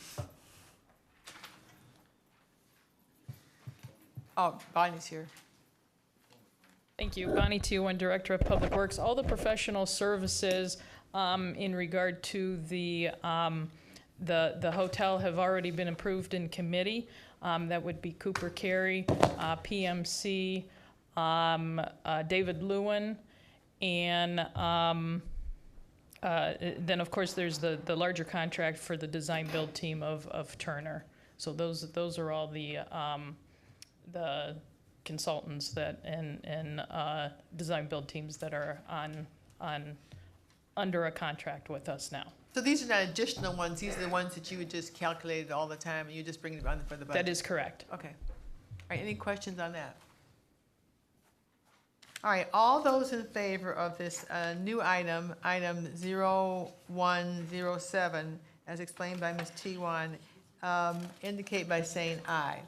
Oh, Bonnie's here. Thank you. Bonnie Tewan, Director of Public Works. All the professional services in regard to the hotel have already been approved in committee. That would be Cooper Carey, PMC, David Lewin, and then of course there's the larger contract for the design build team of Turner. So those are all the consultants that, and design build teams that are under a contract with us now. So these are not additional ones, these are the ones that you would just calculate all the time, and you just bring it on for the budget? That is correct. Okay. All right, any questions on that? All right, all those in favor of this new item, item 0107, as explained by Ms. Tiwan, indicate by saying aye.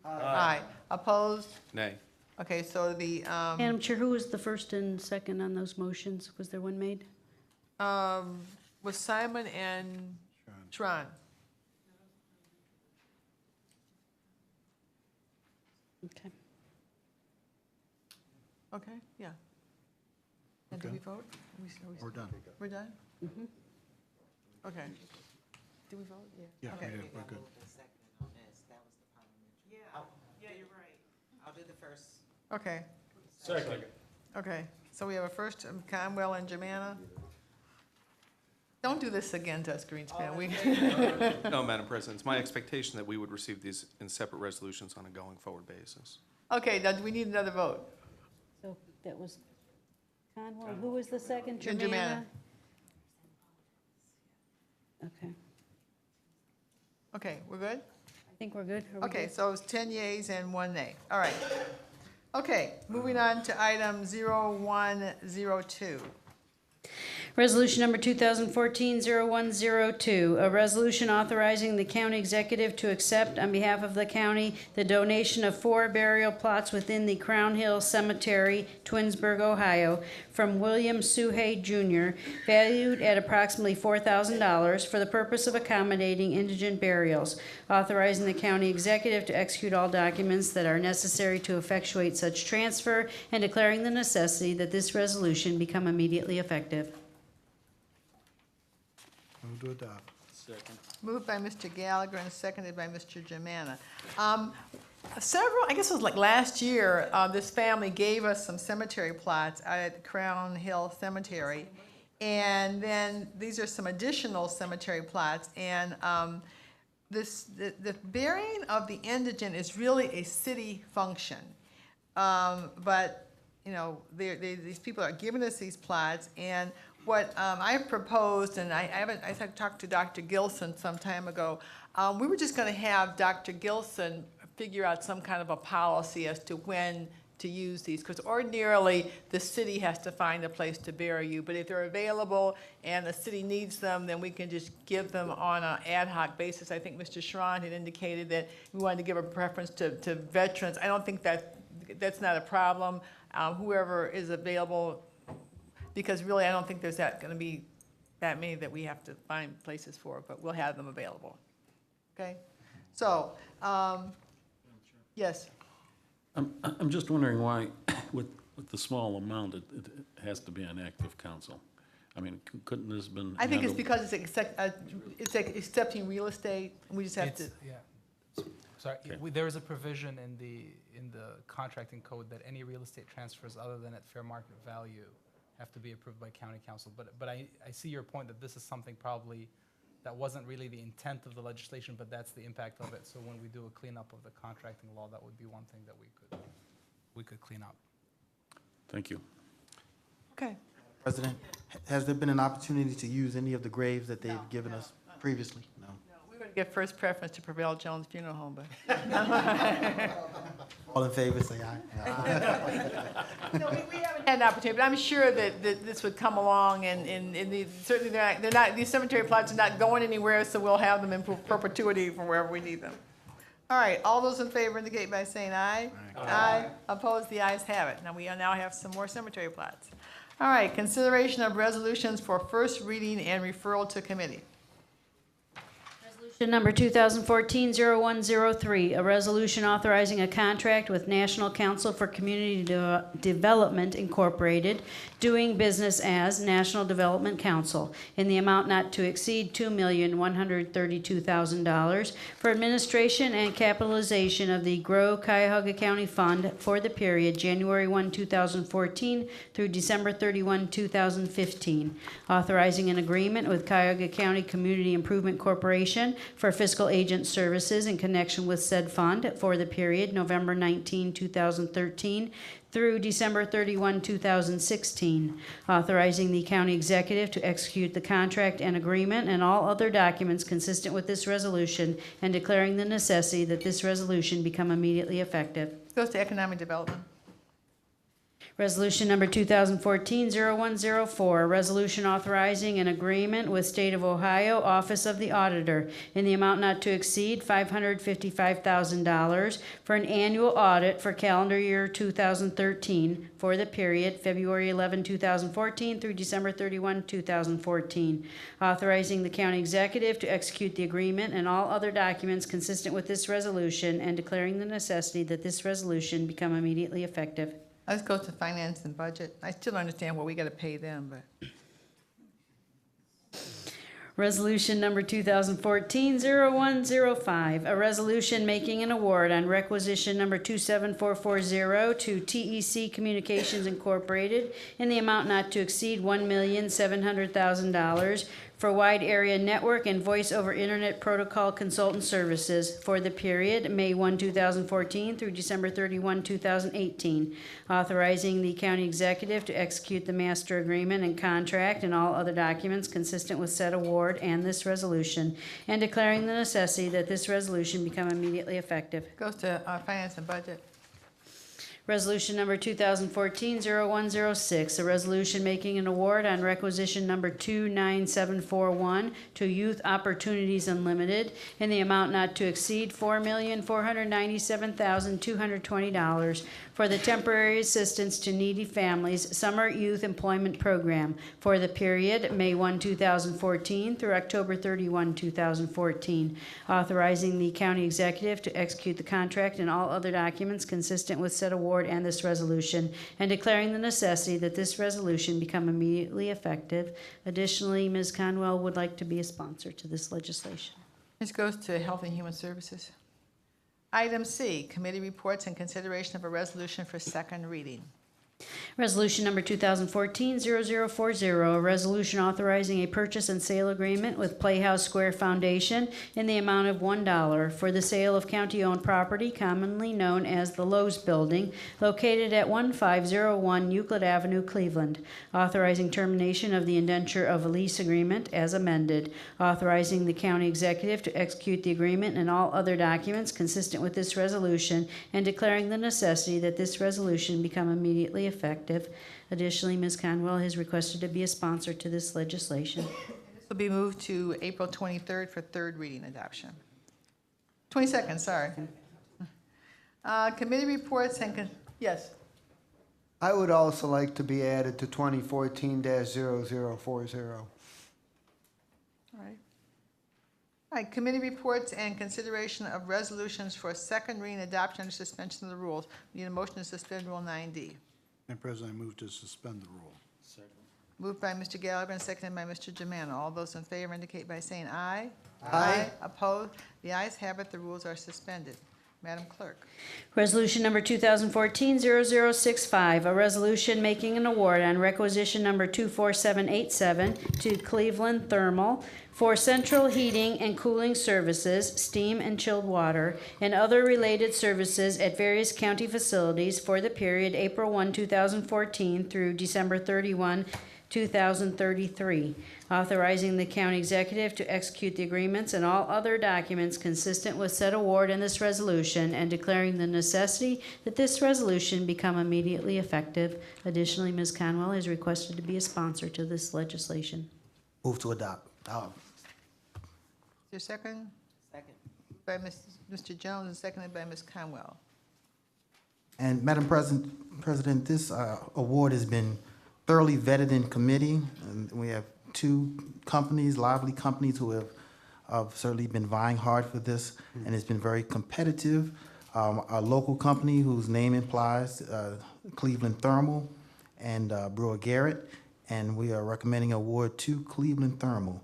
Aye. Opposed? Nay. Okay, so the, Madam Chair, who was the first and second on those motions? Was there one made? was Simon and Tron. Okay. Okay, yeah. And did we vote? We're done. We're done? Mhm. Okay. Did we vote? Yeah, we Okay. did. We're good. Yeah, you're right. I'll do the first. Okay, Second. okay. So we have a first, Conwell and Jemana. Don't do this again to us, Greenspan. We, No, Madam President, it's my expectation that we would receive these in separate resolutions on a going forward basis. okay, now do we need another vote? So that was Conwell. Who was the second? And Jemana. Okay. Okay, we're good? I think we're good. Are we Okay, good? so it's 10 yeas and 1 nay. All right. Okay, moving on to item 0102. Resolution number 2014-0102, a resolution authorizing the county executive to accept on behalf of the county the donation of 4 burial plots within the Crown Hill Cemetery, Twinsburg, Ohio, from William Suhay Jr., valued at approximately $4,000 for the purpose of accommodating indigent burials, authorizing the county executive to execute all documents that are necessary to effectuate such transfer, and declaring the necessity that this resolution become immediately effective. Move to adopt. Second. Moved by Mr. Gallagher and seconded by Mr. Jemana. I guess it was like last year, this family gave us some cemetery plots out at Crown Hill Cemetery. And then these are some additional cemetery plots. And the burying of the indigent is really a city function. But, you know, these people are giving us these plots, and what I proposed, and I talked to Dr. Gilson some time ago, we were just going to have Dr. Gilson figure out some kind of a policy as to when to use these, because ordinarily the city has to find a place to bury you, but if they're available and the city needs them, then we can just give them on an ad hoc basis. I think Mr. Schron had indicated that we wanted to give a preference to veterans. I don't think that's not a problem. Whoever is available, because really I don't think there's going to be that many that we have to find places for, but we'll have them available. Okay? So, yes. I'm just wondering why, with the small amount, it has to be an active council. I mean, couldn't this have been? I think it's handled- because it's accepting real estate, and we just have to. Yeah. Sorry, there is a provision in the contracting code that any real estate transfers other than at fair market value have to be approved by county council. But I see your point that this is something probably that wasn't really the intent of the legislation, but that's the impact of it. So when we do a cleanup of the contracting law, that would be one thing that we could clean up. Thank you. Okay. President, has there been an opportunity to use any of the graves that they've given us previously? No. We're going to give first preference to Prevail Jones Funeral Home, but. All in favor, say aye. No, we haven't had an opportunity, but I'm sure that this would come along, and certainly they're not, these cemetery plots are not going anywhere, so we'll have them in perpetuity for wherever we need them. All right, all those in favor indicate by saying aye. Aye. Opposed, the ayes have it. Now, we now have some more cemetery plots. All right, consideration of resolutions for first reading and referral to committee. Resolution number 2014-0103, a resolution authorizing a contract with National Council for Community Development Incorporated, doing business as National Development Council, in the amount not to exceed $2,132,000 for administration and capitalization of the Grow Cuyahoga County Fund for the period January 1, 2014 through December 31, 2015, authorizing an agreement with Cuyahoga County Community Improvement Corporation for fiscal agent services in connection with said fund for the period November 19, 2013 through December 31, 2016, authorizing the county executive to execute the contract and agreement and all other documents consistent with this resolution, and declaring the necessity that this resolution become immediately effective. Goes to economic development. Resolution number 2014-0104, a resolution authorizing an agreement with State of Ohio Office of the Auditor in the amount not to exceed $555,000 for an annual audit for calendar year 2013 for the period February 11, 2014 through December 31, 2014, authorizing the county executive to execute the agreement and all other documents consistent with this resolution, and declaring the necessity that this resolution become immediately effective. Let's go to finance and budget. I still understand what we got to pay them, but Resolution number 2014-0105, a resolution making an award on requisition number 27440 to TEC Communications Incorporated in the amount not to exceed $1,700,000 for wide area network and voice over internet protocol consultant services for the period May 1, 2014 through December 31, 2018, authorizing the county executive to execute the master agreement and contract and all other documents consistent with said award and this resolution, and declaring the necessity that this resolution become immediately effective. goes to finance and budget. Resolution number 2014-0106, a resolution making an award on requisition number 29741 to Youth Opportunities Unlimited in the amount not to exceed $4,497,220 for the temporary assistance to needy families summer youth employment program for the period May 1, 2014 through October 31, 2014, authorizing the county executive to execute the contract and all other documents consistent with said award and this resolution, and declaring the necessity that this resolution become immediately effective. Additionally, Ms. Conwell would like to be a sponsor to this legislation. This goes to Health and Human Services. Item C, committee reports and consideration of a resolution for second reading. Resolution number 2014-0040, a resolution authorizing a purchase and sale agreement with Playhouse Square Foundation in the amount of $1 for the sale of county-owned property commonly known as the Lowe's Building, located at 1501 Euclid Avenue, Cleveland, authorizing termination of the indenture of a lease agreement as amended, authorizing the county executive to execute the agreement and all other documents consistent with this resolution, and declaring the necessity that this resolution become immediately effective. Additionally, Ms. Conwell has requested to be a sponsor to this legislation. This will be moved to April 23rd for third reading adoption. 22nd, sorry. Committee reports and, yes. I would also like to be added to 2014-0040. All right, committee reports and consideration of resolutions for second reading adoption or suspension of the rules. We need a motion to suspend Rule 9D. Madam President, I move to suspend the rule. Moved by Mr. Gallagher and seconded by Mr. Germano. All those in favor indicate by saying aye. Aye. Opposed? The ayes have it. The rules are suspended. Madam Clerk. Resolution number 2014-0065, a resolution making an award on requisition number 24787 to Cleveland Thermal for central heating and cooling services, steam and chilled water, and other related services at various county facilities for the period April 1, 2014 through December 31, 2033, authorizing the county executive to execute the agreements and all other documents consistent with said award and this resolution, and declaring the necessity that this resolution become immediately effective. Additionally, Ms. Conwell has requested to be a sponsor to this legislation. Move to adopt. Is there a second? Second. By Mr. Jones and seconded by Ms. Conwell. And Madam President, this award has been thoroughly vetted in committee, and we have two companies, lively companies, who have certainly been vying hard for this, and it's been very competitive. A local company whose name implies Cleveland Thermal and Brewer Garrett, and we are recommending award to Cleveland Thermal.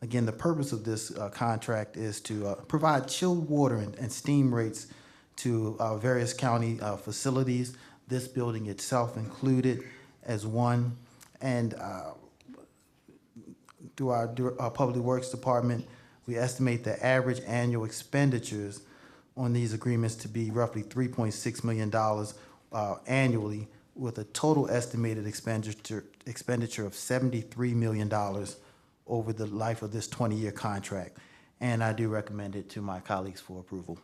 Again, the purpose of this contract is to provide chilled water and steam rates to various county facilities, this building itself included as one, and through our Public Works Department, We estimate the average annual expenditures on these agreements to be roughly $3.6 million annually, with a total estimated expenditure of $73 million over the life of this 20-year contract. And I do recommend it to my colleagues for approval.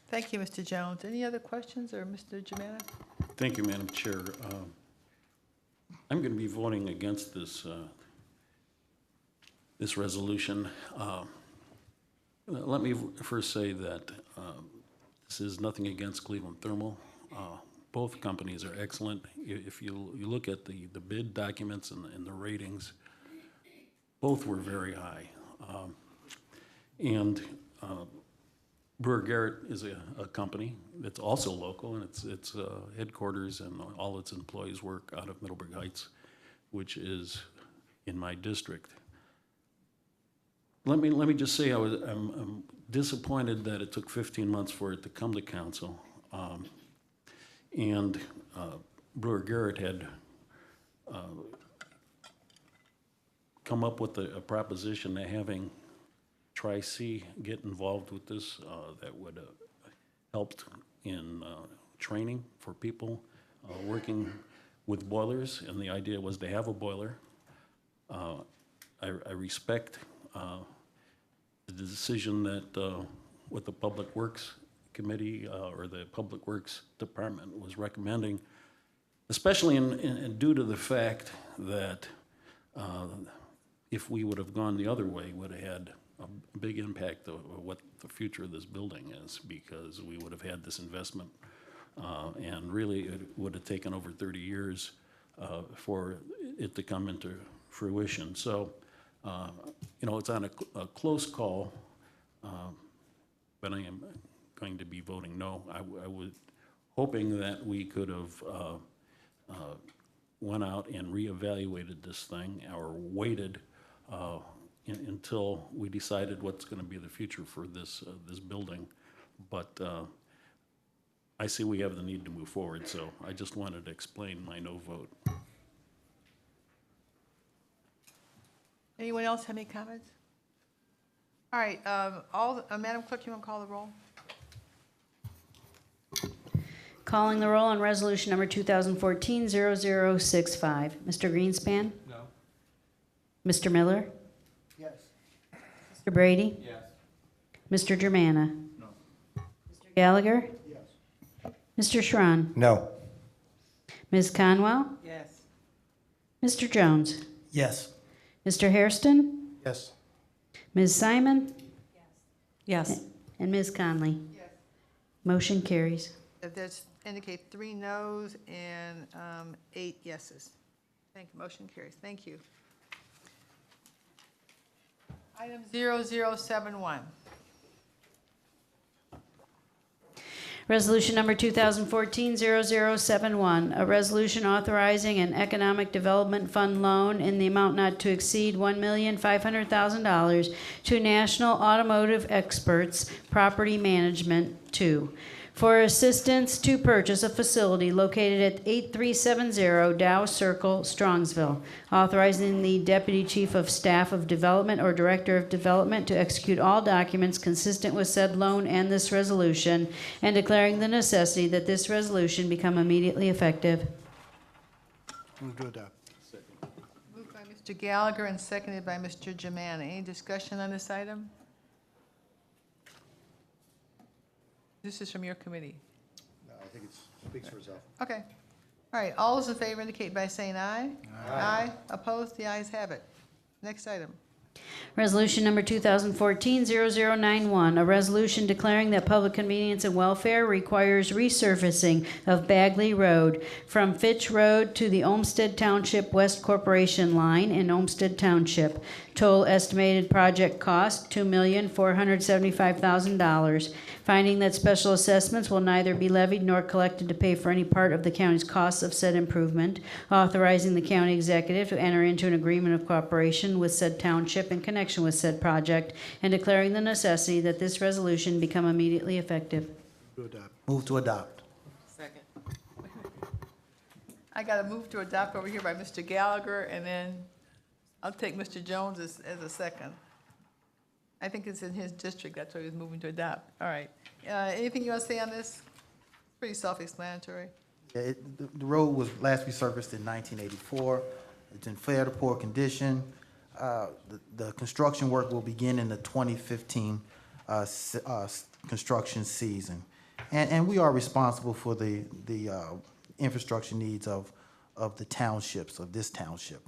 Thank you, Mr. Jones. Any other questions, or Mr. Germana? Thank you, Madam Chair. I'm going to be voting against this this resolution. Let me first say that this is nothing against Cleveland Thermal. Both companies are excellent. If you look at the bid documents and the ratings, both were very high. Brewer Garrett is a company that's also local, and its headquarters and all its employees work out of Middleburg Heights, which is in my district. Let me just say I'm disappointed that it took 15 months for it to come to council. Brewer Garrett had come up with a proposition of having Tri-C get involved with this that would have helped in training for people working with boilers, and the idea was to have a boiler. I respect the decision that what the Public Works Committee or the Public Works Department was recommending, especially due to the fact that if we would have gone the other way, would have had a big impact of what the future of this building is, because we would have had this investment and really it would have taken over 30 years for it to come into fruition. So, it's on a close call, but I am going to be voting no. I was hoping that we could have went out and reevaluated this thing or waited until we decided what's going to be the future for this building. But I see we have the need to move forward, so I just wanted to explain my no vote. Anyone else have any comments? All right, Madam Clerk, you want to call the roll? Calling the roll on resolution number 2014-0065. Mr. Greenspan? No. Mr. Miller? Yes. Mr. Brady? Yes. Mr. Germana? No. Mr. Gallagher? Yes. Mr. Schron? No. Ms. Conwell? Yes. Mr. Jones? Yes. Mr. Hairston? Yes. Ms. Simon? Yes. And Ms. Conley? Yes. Motion carries. There's indicate 3 noes and 8 yeses. Thank you. Motion carries. Thank you. Item 0071. Resolution number 2014-0071, a resolution authorizing an economic development fund loan in the amount not to exceed $1,500,000 to National Automotive Experts Property Management II for assistance to purchase a facility located at 8370 Dow Circle, Strongsville, authorizing the Deputy Chief of Staff of Development or Director of Development to execute all documents consistent with said loan and this resolution, and declaring the necessity that this resolution become immediately effective. Move to adopt. Moved by Mr. Gallagher and seconded by Mr. Germana. Any discussion on this item? This is from your committee. No, I think it speaks for itself. Okay. All right, all those in favor indicate by saying aye. Aye. Opposed? The ayes have it. Next item. Resolution number 2014-0091, a resolution declaring that public convenience and welfare requires resurfacing of Bagley Road from Fitch Road to the Olmsted Township West Corporation line in Olmsted Township. Total estimated project cost, $2,475,000. Finding that special assessments will neither be levied nor collected to pay for any part of the county's costs of said improvement. Authorizing the county executive to enter into an agreement of cooperation with said township in connection with said project, and declaring the necessity that this resolution become immediately effective. To adopt. Move to adopt. Second. I got a move to adopt over here by Mr. Gallagher, and then I'll take Mr. Jones as a second. I think it's in his district, that's what he was moving to adopt. All right. Anything you want to say on this? Pretty self-explanatory. Yeah, the road was last resurfaced in 1984. It's in fair to poor condition. The construction work will begin in the 2015 construction season. And we are responsible for the infrastructure needs of the townships, of this township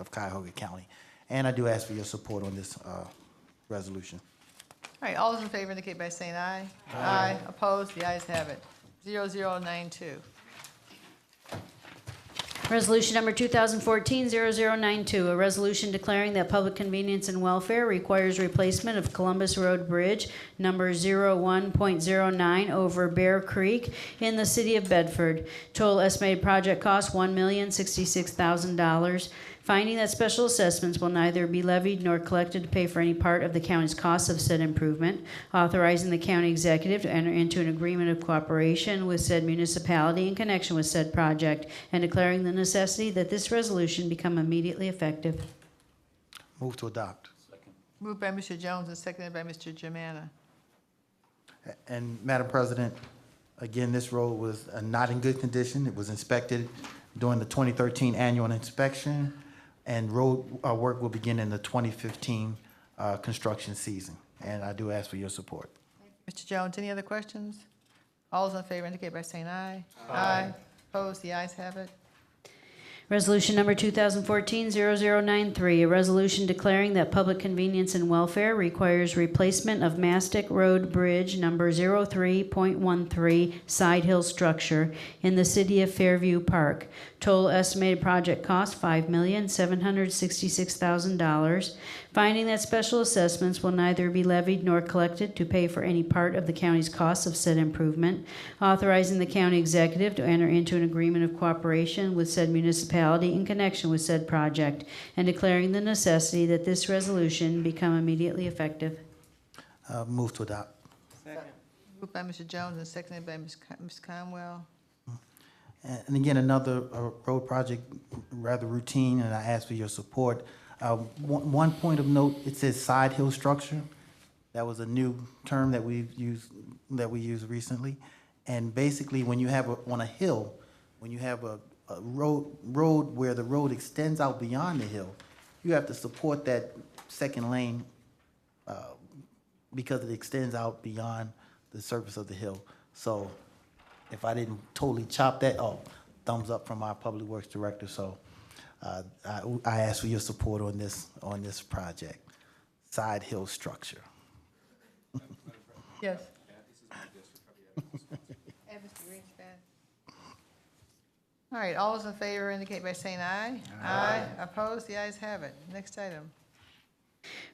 of Cuyahoga County. And I do ask for your support on this resolution. All right, all those in favor indicate by saying aye. Aye. Opposed? The ayes have it. 0092. Resolution number 2014-0092, a resolution declaring that public convenience and welfare requires replacement of Columbus Road Bridge number 01.09 over Bear Creek in the city of Bedford. Total estimated project cost $1,066,000. Finding that special assessments will neither be levied nor collected to pay for any part of the county's costs of said improvement, authorizing the county executive to enter into an agreement of cooperation with said municipality in connection with said project, and declaring the necessity that this resolution become immediately effective. Move to adopt. Moved by Mr. Jones and seconded by Mr. Germana. And Madam President, again, this road was not in good condition. It was inspected during the 2013 annual inspection, and road work will begin in the 2015 construction season. And I do ask for your support. Mr. Jones, any other questions? All those in favor indicate by saying aye. Aye. Opposed? The ayes have it. Resolution number 2014-0093, a resolution declaring that public convenience and welfare requires replacement of Mastic Road Bridge number 03.13 Side Hill structure in the city of Fairview Park. Total estimated project cost $5,766,000. Finding that special assessments will neither be levied nor collected to pay for any part of the county's costs of said improvement, authorizing the county executive to enter into an agreement of cooperation with said municipality in connection with said project, and declaring the necessity that this resolution become immediately effective. Move to adopt. Moved by Mr. Jones and seconded by Ms. Conwell. And again, another road project, rather routine, and I ask for your support. One point of note, it says side hill structure. That was a new term that we used recently. And basically, when you have on a hill, when you have a road where the road extends out beyond the hill, you have to support that second lane because it extends out beyond the surface of the hill. So if I didn't totally chop that, thumbs up from our Public Works Director. So I ask for your support on this project, side hill structure. Yes. And Mr. Greenspan. All right, all those in favor indicate by saying aye. Aye. Opposed? The ayes have it. Next item.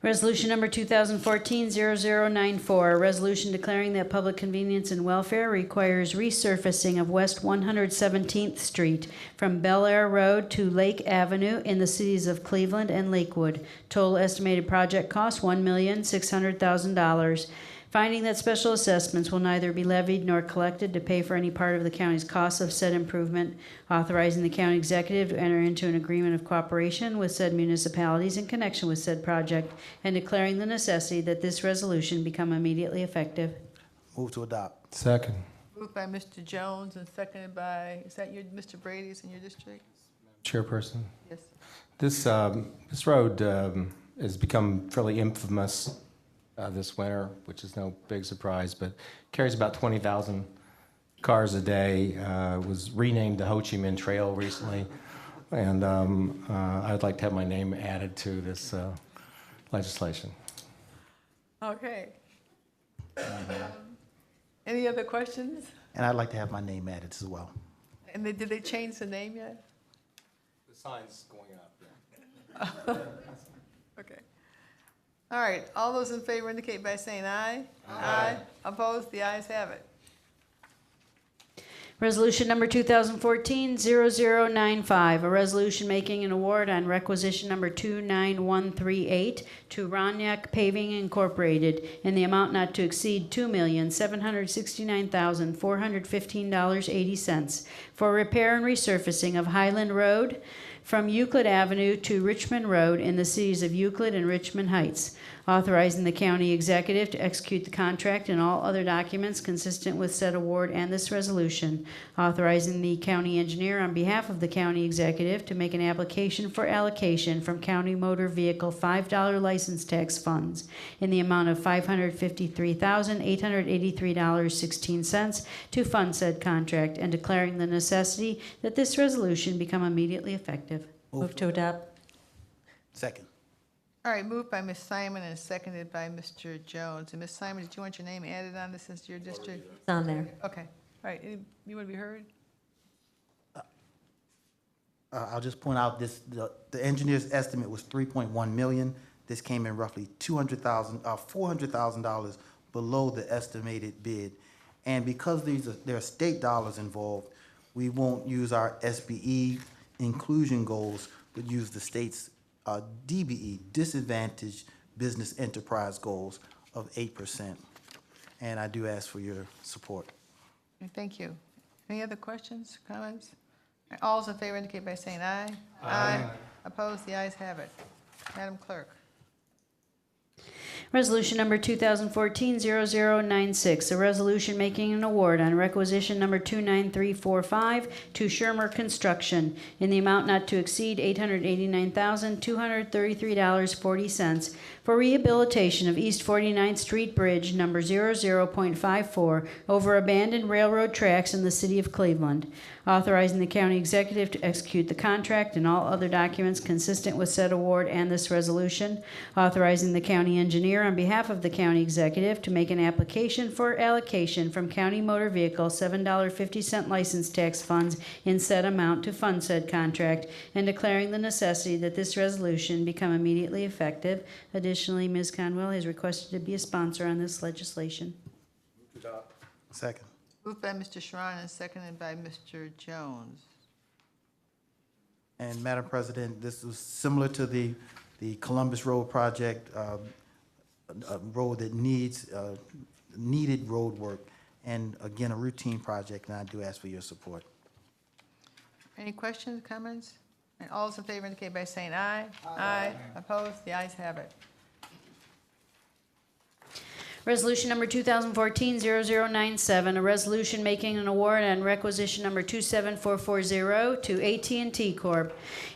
Resolution number 2014-0094, a resolution declaring that public convenience and welfare requires resurfacing of West 117th Street from Bel Air Road to Lake Avenue in the cities of Cleveland and Lakewood. Total estimated project cost $1,600,000. Finding that special assessments will neither be levied nor collected to pay for any part of the county's costs of said improvement, authorizing the county executive to enter into an agreement of cooperation with said municipalities in connection with said project, and declaring the necessity that this resolution become immediately effective. Move to adopt. Second. Moved by Mr. Jones and seconded by, is that your, Mr. Brady's in your district? Chairperson. Yes. This road has become fairly infamous this winter, which is no big surprise, but carries about 20,000 cars a day. Was renamed the Ho Chi Minh Trail recently, and I'd like to have my name added to this legislation. Okay. Any other questions? And I'd like to have my name added as well. And did they change the name yet? The sign's going up. Okay. All right, all those in favor indicate by saying aye. Aye. Opposed? The ayes have it. Resolution number 2014-0095, a resolution making an award on requisition number 29138 to Roniak Paving Incorporated in the amount not to exceed $2,769,415.80 for repair and resurfacing of Highland Road from Euclid Avenue to Richmond Road in the cities of Euclid and Richmond Heights, authorizing the county executive to execute the contract and all other documents consistent with said award and this resolution, authorizing the county engineer on behalf of the county executive to make an application for allocation from county motor vehicle $5 license tax funds in the amount of $553,883.16 to fund said contract and declaring the necessity that this resolution become immediately effective. Move to adopt. Second. All right, moved by Ms. Simon and seconded by Mr. Jones. And Ms. Simon, did you want your name added on this as your district? It's on there. Okay. All right, you want to be heard? I'll just point out this, the engineer's estimate was 3.1 million. This came in roughly $400,000 below the estimated bid. And because there are state dollars involved, we won't use our SBE inclusion goals, but use the state's DBE, Disadvantaged Business Enterprise Goals of 8%. And I do ask for your support. Okay, thank you. Any other questions, comments? All those in favor indicate by saying aye. Aye. Opposed? The ayes have it. Madam Clerk. Resolution number 2014-0096, a resolution making an award on requisition number 29345 to Shermer Construction in the amount not to exceed $889,233.40 for rehabilitation of East 49th Street Bridge number 00.54 over abandoned railroad tracks in the city of Cleveland, authorizing the county executive to execute the contract and all other documents consistent with said award and this resolution, authorizing the county engineer on behalf of the county executive to make an application for allocation from county motor vehicle $7.50 license tax funds in said amount to fund said contract, and declaring the necessity that this resolution become immediately effective. Additionally, Ms. Conwell has requested to be a sponsor on this legislation. Second. Moved by Mr. Sharon and seconded by Mr. Jones. And Madam President, this was similar to the Columbus Road project, a road that needed road work, and again, a routine project, and I do ask for your support. Any questions, comments? And all those in favor indicate by saying aye. Aye. Opposed? The ayes have it. Resolution number 2014-0097, a resolution making an award on requisition number 27440 to AT&T Corp.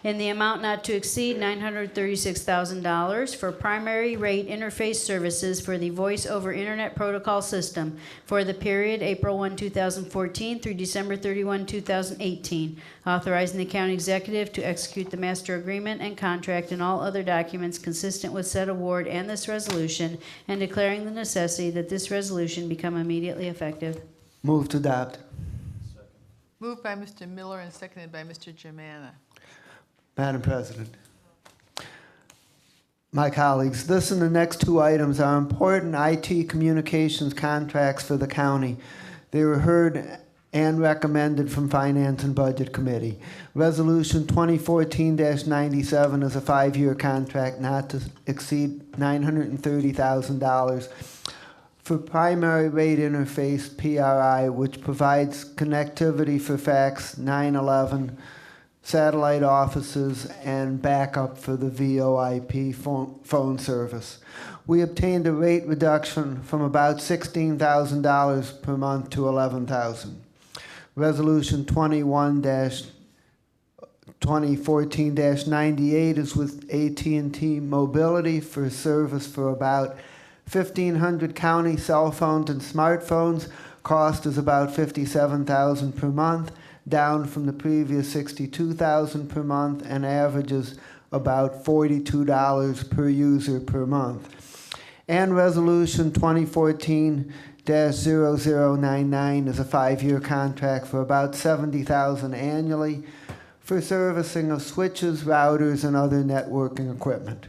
in the amount not to exceed $936,000 for primary rate interface services for the Voice over Internet Protocol system for the period April 1, 2014 through December 31, 2018, authorizing the county executive to execute the master agreement and contract and all other documents consistent with said award and this resolution, and declaring the necessity that this resolution become immediately effective. Move to adopt. Moved by Mr. Miller and seconded by Mr. Germana. Madam President. My colleagues, this and the next two items are important IT communications contracts for the county. They were heard and recommended from Finance and Budget Committee. Resolution 2014-97 is a 5-year contract not to exceed $930,000 for primary rate interface PRI, which provides connectivity for fax 911, satellite offices, and backup for the VoIP phone service. We obtained a rate reduction from about $16,000 per month to $11,000. Resolution 2014-98 is with AT&T Mobility for service for about 1,500 county cell phones and smartphones. Cost is about $57,000 per month, down from the previous $62,000 per month, and averages about $42 per user per month. And Resolution 2014-0099 is a 5-year contract for about $70,000 annually for servicing of switches, routers, and other networking equipment.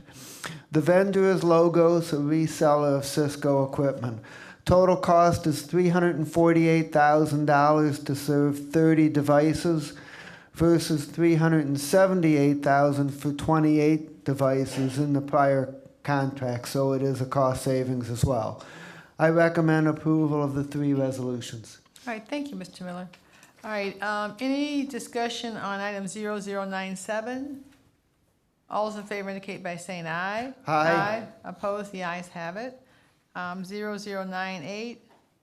The vendor is Logos, a reseller of Cisco equipment. Total cost is $348,000 to serve 30 devices versus $378,000 for 28 devices in the prior contract, so it is a cost savings as well. I recommend approval of the 3 resolutions. All right, thank you, Mr. Miller. All right, any discussion on item 0097? All those in favor indicate by saying aye. Aye. Opposed, the ayes have it. 0098,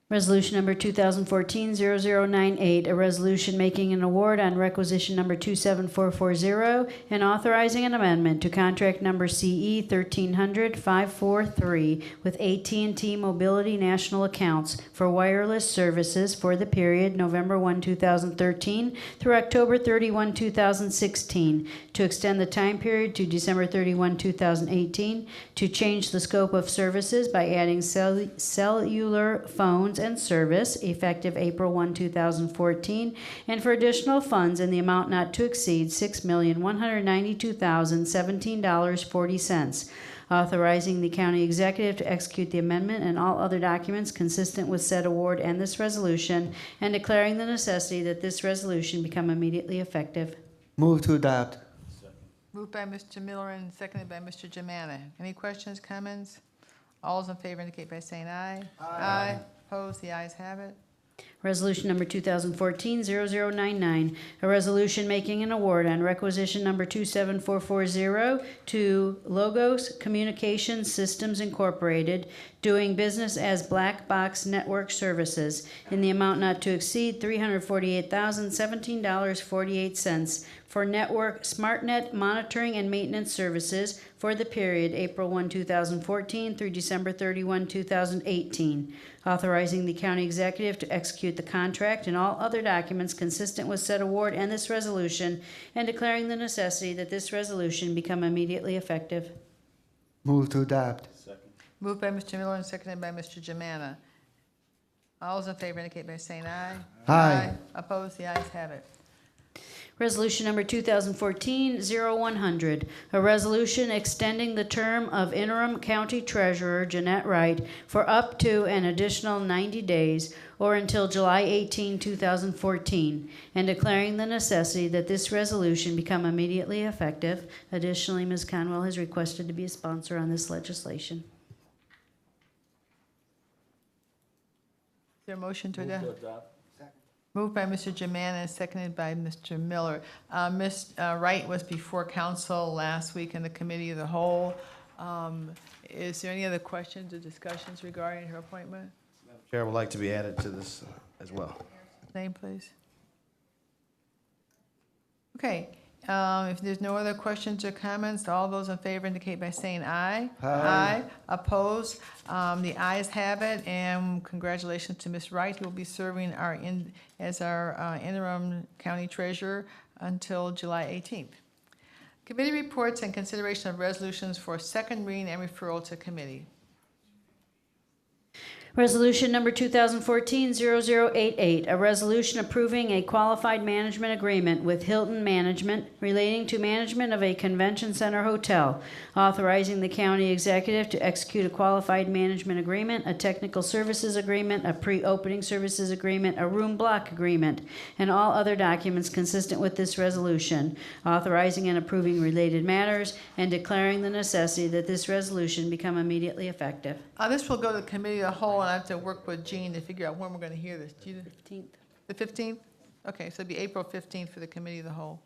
Resolution number 2014-0098, a resolution making an award on requisition number 27440 and authorizing an amendment to contract number CE 1300543 with AT&T Mobility National Accounts for wireless services for the period November 1, 2013 through October 31, 2016, to extend the time period to December 31, 2018, to change the scope of services by adding cellular phones and service effective April 1, 2014, and for additional funds in the amount not to exceed $6,192,017.40, authorizing the county executive to execute the amendment and all other documents consistent with said award and this resolution, and declaring the necessity that this resolution become immediately effective. Move to adopt. moved by Mr. Miller and seconded by Mr. Jemana. Any questions, comments? All those in favor indicate by saying aye. Aye. Opposed, the ayes have it. Resolution number 2014-0099, a resolution making an award on requisition number 27440 to Logos Communication Systems Incorporated, doing business as Black Box Network Services, in the amount not to exceed $348,017.48 for network SmartNet monitoring and maintenance services for the period April 1, 2014 through December 31, 2018, authorizing the county executive to execute the contract and all other documents consistent with said award and this resolution, and declaring the necessity that this resolution become immediately effective. Move to adopt. Moved by Mr. Miller and seconded by Mr. Jemana. All those in favor indicate by saying aye. Aye. Opposed, the ayes have it. Resolution number 2014-0100, a resolution extending the term of interim county treasurer Jeanette Wright for up to an additional 90 days or until July 18, 2014, and declaring the necessity that this resolution become immediately effective. Additionally, Ms. Conwell has requested to be a sponsor on this legislation. Is there a motion to adopt? Moved by Mr. Jemana and seconded by Mr. Miller. Ms. Wright was before council last week in the committee of the whole. Is there any other questions or discussions regarding her appointment? Chair would like to be added to this as well. Name, please. Okay, if there's no other questions or comments, all those in favor indicate by saying aye. Aye. Opposed? The ayes have it, and congratulations to Ms. Wright, who will be serving as our interim county treasurer until July 18th. Committee reports and consideration of resolutions for second reading and referral to committee. Resolution number 2014-0088, a resolution approving a qualified management agreement with Hilton Management relating to management of a convention center hotel, authorizing the county executive to execute a qualified management agreement, a technical services agreement, a pre-opening services agreement, a room block agreement, and all other documents consistent with this resolution, authorizing and approving related matters, and declaring the necessity that this resolution become immediately effective. This will go to the committee of the whole, and I have to work with Jean to figure out when we're going to hear this. 15th. The 15th? Okay, so it'll be April 15th for the committee of the whole.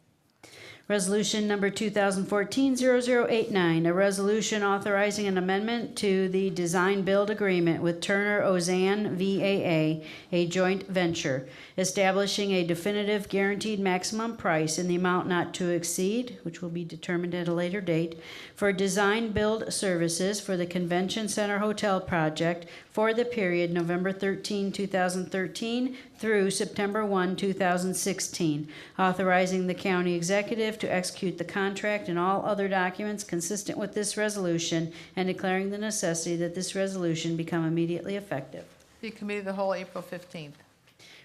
Resolution number 2014-0089, a resolution authorizing an amendment to the design-build agreement with Turner Ozanne VAA, a joint venture, establishing a definitive guaranteed maximum price in the amount not to exceed, which will be determined at a later date, for design-build services for the Convention Center Hotel project for the period November 13, 2013 through September 1, 2016, authorizing the county executive to execute the contract and all other documents consistent with this resolution, and declaring the necessity that this resolution become immediately effective. The committee of the whole, April 15th.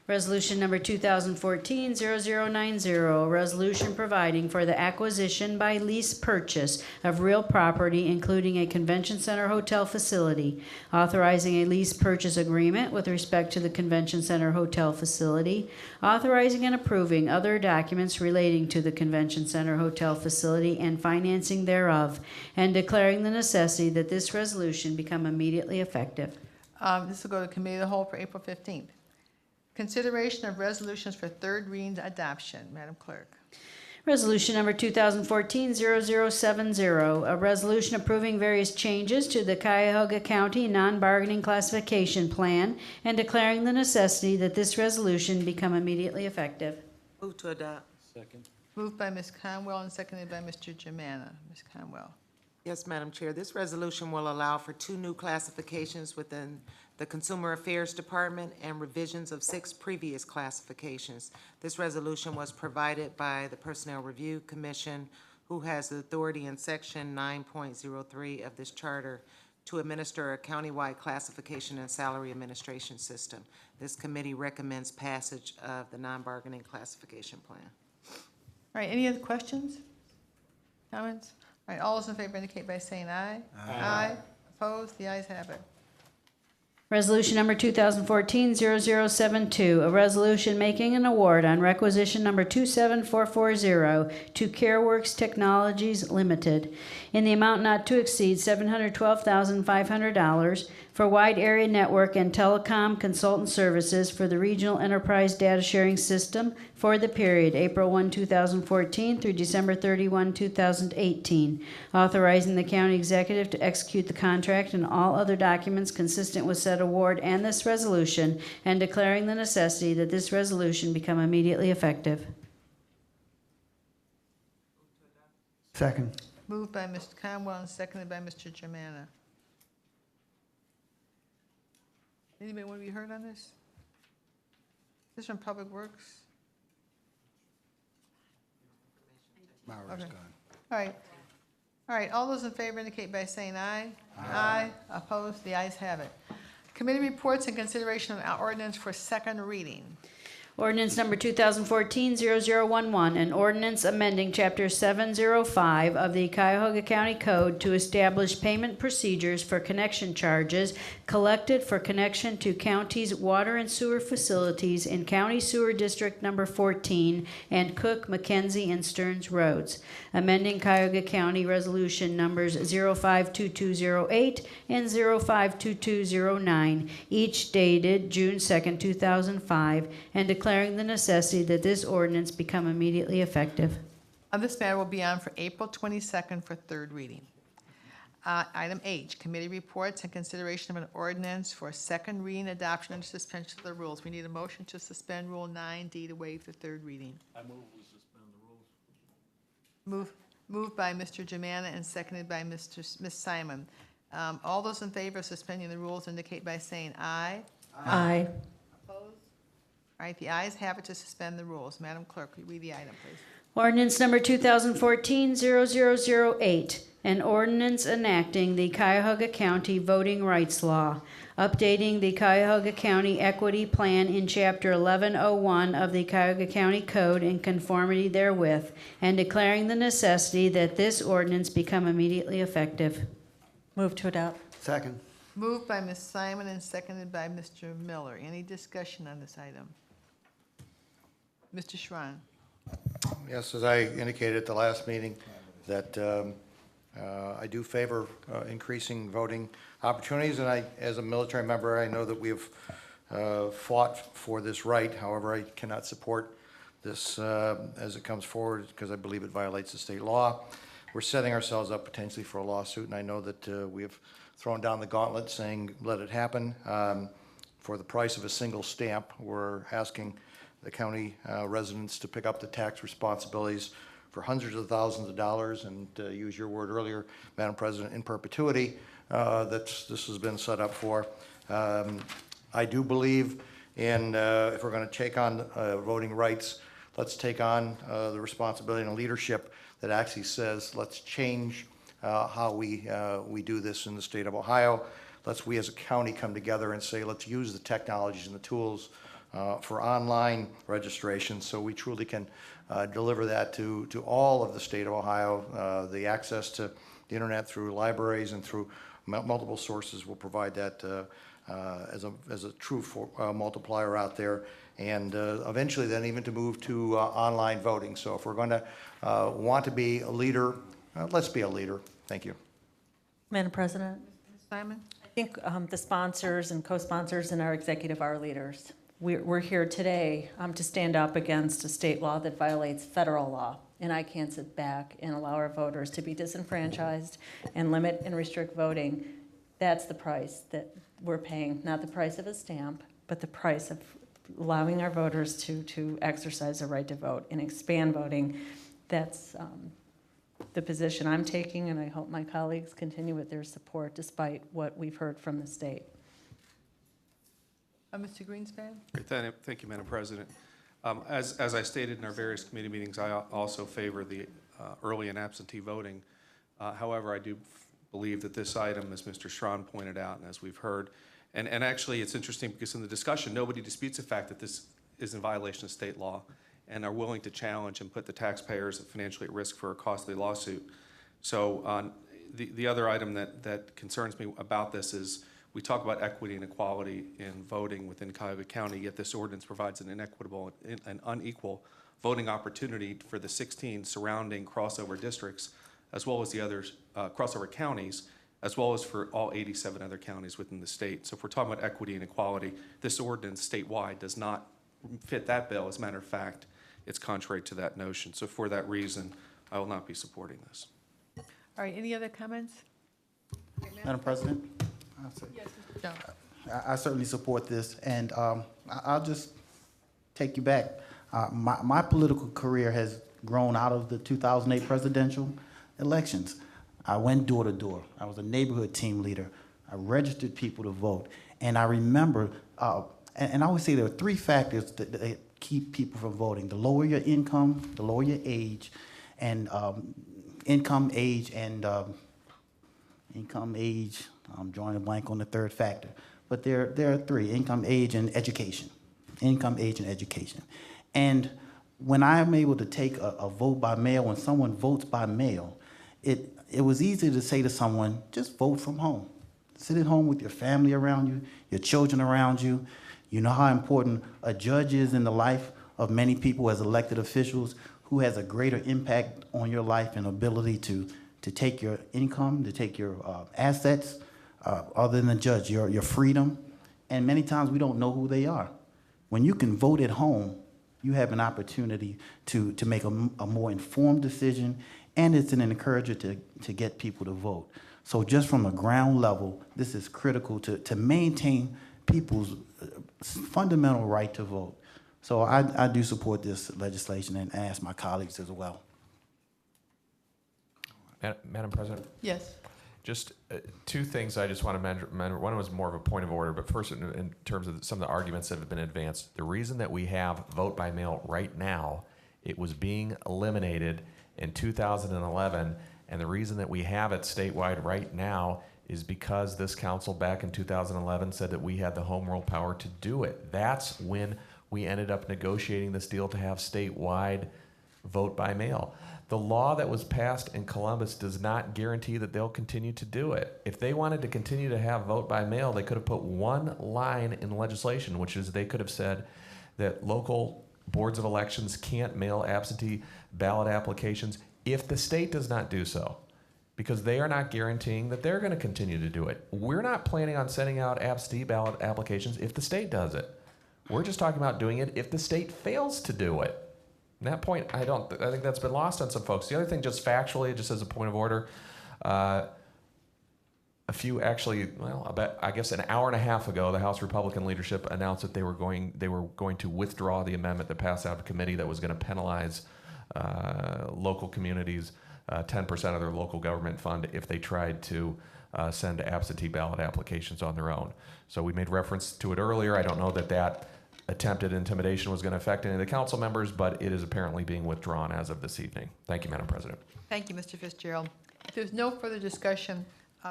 Resolution number 2014-0090, a resolution providing for the acquisition by lease purchase of real property, including a convention center hotel facility, authorizing a lease purchase agreement with respect to the convention center hotel facility, authorizing and approving other documents relating to the convention center hotel facility and financing thereof, and declaring the necessity that this resolution become immediately effective. This will go to committee of the whole for April 15th. Consideration of resolutions for third reading adoption. Madam Clerk. Resolution number 2014-0070, a resolution approving various changes to the Cuyahoga County non-bargaining classification plan and declaring the necessity that this resolution become immediately effective. Move to adopt. Second. Moved by Ms. Conwell and seconded by Mr. Germana. Ms. Conwell. Yes, Madam Chair. This resolution will allow for 2 new classifications within the Consumer Affairs Department and revisions of 6 previous classifications. This resolution was provided by the Personnel Review Commission, who has the authority in Section 9.03 of this charter to administer a countywide classification and salary administration system. This committee recommends passage of the non-bargaining classification plan. All right, any other questions? Comments? All right, all those in favor indicate by saying aye. Aye. Opposed? The ayes have it. Resolution number 2014-0072, a resolution making an award on requisition number 27440 to CareWorks Technologies Limited in the amount not to exceed $712,500 for wide area network and telecom consultant services for the Regional Enterprise Data Sharing System for the period April 1, 2014 through December 31, 2018, authorizing the county executive to execute the contract and all other documents consistent with said award and this resolution, and declaring the necessity that this resolution become immediately effective. Second. Moved by Mr. Conwell and seconded by Mr. Germana. Anybody want to be heard on this? This from Public Works? Maurer's Okay. gone. All right. All right, all those in favor indicate by saying aye. Aye. Opposed? The ayes have it. Committee reports and consideration of our ordinance for second reading. Ordinance number 2014-0011, an ordinance amending Chapter 705 of the Cuyahoga County Code to establish payment procedures for connection charges collected for connection to county's water and sewer facilities in County Sewer District Number 14 and Cook, McKenzie, and Stearns Roads, amending Cuyahoga County Resolution Numbers 052208 and 052209, each dated June 2nd, 2005, and declaring the necessity that this ordinance become immediately effective. This matter will be on for April 22nd for third reading. Item H, committee reports and consideration of an ordinance for second reading adoption under suspension of the rules. We need a motion to suspend Rule 9D to waive the third reading. I move we suspend the rules. Moved by Mr. Germana and seconded by Ms. Simon. All those in favor of suspending the rules indicate by saying aye. Aye. Opposed? All right, the ayes have it to suspend the rules. Madam Clerk, will you read the item, please? Ordinance number 2014-0008, an ordinance enacting the Cuyahoga County Voting Rights Law, updating the Cuyahoga County Equity Plan in Chapter 1101 of the Cuyahoga County Code in conformity therewith, and declaring the necessity that this ordinance become immediately effective. Move to adopt. Second. Moved by Ms. Simon and seconded by Mr. Miller. Any discussion on this item? Mr. Schran. Yes, as I indicated at the last meeting, that I do favor increasing voting opportunities, and I, as a military member, I know that we have fought for this right. However, I cannot support this as it comes forward because I believe it violates the state law. We're setting ourselves up potentially for a lawsuit, and I know that we have thrown down the gauntlet saying, let it happen. For the price of a single stamp, we're asking the county residents to pick up the tax responsibilities for hundreds of thousands of dollars, and to use your word earlier, Madam President, in perpetuity, that this has been set up for. I do believe in, if we're going to take on voting rights, let's take on the responsibility and leadership that actually says, let's change how we do this in the state of Ohio. We as a county come together and say, let's use the technologies and the tools for online registration so we truly can deliver that to all of the state of Ohio. The access to the internet through libraries and through multiple sources will provide that as a true multiplier out there, and eventually then even to move to online voting. So if we're going to want to be a leader, let's be a leader. Thank you. Madam President? Ms. Simon? I think the sponsors and co-sponsors and our executive are leaders. we're here today to stand up against a state law that violates federal law. And I can't sit back and allow our voters to be disenfranchised and limit and restrict voting. That's the price that we're paying, not the price of a stamp, but the price of allowing our voters to exercise their right to vote and expand voting. That's the position I'm taking, and I hope my colleagues continue with their support despite what we've heard from the state. Mr. Greenspan? Great. Thank you, Madam President. As I stated in our various committee meetings, I also favor the early and absentee voting. However, I do believe that this item, as Mr. Schron pointed out, and as we've heard, and actually it's interesting because in the discussion, nobody disputes the fact that this is in violation of state law and are willing to challenge and put the taxpayers financially at risk for a costly lawsuit. So the other item that concerns me about this is we talk about equity and equality in voting within Cuyahoga County, yet this ordinance provides an inequitable and unequal voting opportunity for the 16 surrounding crossover districts, as well as the other crossover counties, as well as for all 87 other counties within the state. So if we're talking about equity and equality, this ordinance statewide does not fit that bill. As a matter of fact, it's contrary to that notion. So for that reason, I will not be supporting this. All right, any other comments? Madam President? Yes, Mr. Jones. I certainly support this, and I'll just take you back. My political career has grown out of the 2008 presidential elections. I went door to door. I was a neighborhood team leader. I registered people to vote, and I remember, and I always say there are three factors that keep people from voting: the lower your income, the lower your age, and income, age, and I'm drawing a blank on the third factor. But there are three: income, age, and education. Income, age, and education. And when I'm able to take a vote by mail, when someone votes by mail, it was easy to say to someone, just vote from home. Sit at home with your family around you, your children around you. You know how important a judge is in the life of many people as elected officials, who has a greater impact on your life and ability to take your income, to take your assets, other than the judge, your freedom. And many times we don't know who they are. When you can vote at home, you have an opportunity to make a more informed decision, and it's an encourager to get people to vote. So just from a ground level, this is critical to maintain people's fundamental right to vote. So I do support this legislation and ask my colleagues as well. Madam President? Yes. Just two things I just want to mention. One was more of a point of order, but first in terms of some of the arguments that have been advanced, the reason that we have vote by mail right now, it was being eliminated in 2011, and the reason that we have it statewide right now is because this council back in 2011 said that we had the home rule power to do it. That's when we ended up negotiating this deal to have statewide vote by mail. The law that was passed in Columbus does not guarantee that they'll continue to do it. If they wanted to continue to have vote by mail, they could have put one line in legislation, which is they could have said that local boards of elections can't mail absentee ballot applications if the state does not do so, because they are not guaranteeing that they're going to continue to do it. We're not planning on sending out absentee ballot applications if the state does it. We're just talking about doing it if the state fails to do it. And that point, I think that's been lost on some folks. The other thing, just factually, just as a point of order, I guess an hour and a half ago, the House Republican leadership announced that they were going to withdraw the amendment that passed out of committee that was going to penalize local communities 10% of their local government fund if they tried to send absentee ballot applications on their own. So we made reference to it earlier. I don't know that attempted intimidation was going to affect any of the council members, but it is apparently being withdrawn as of this evening. Thank you, Madam President. Thank you, Mr. Fitzgerald. If there's no further discussion,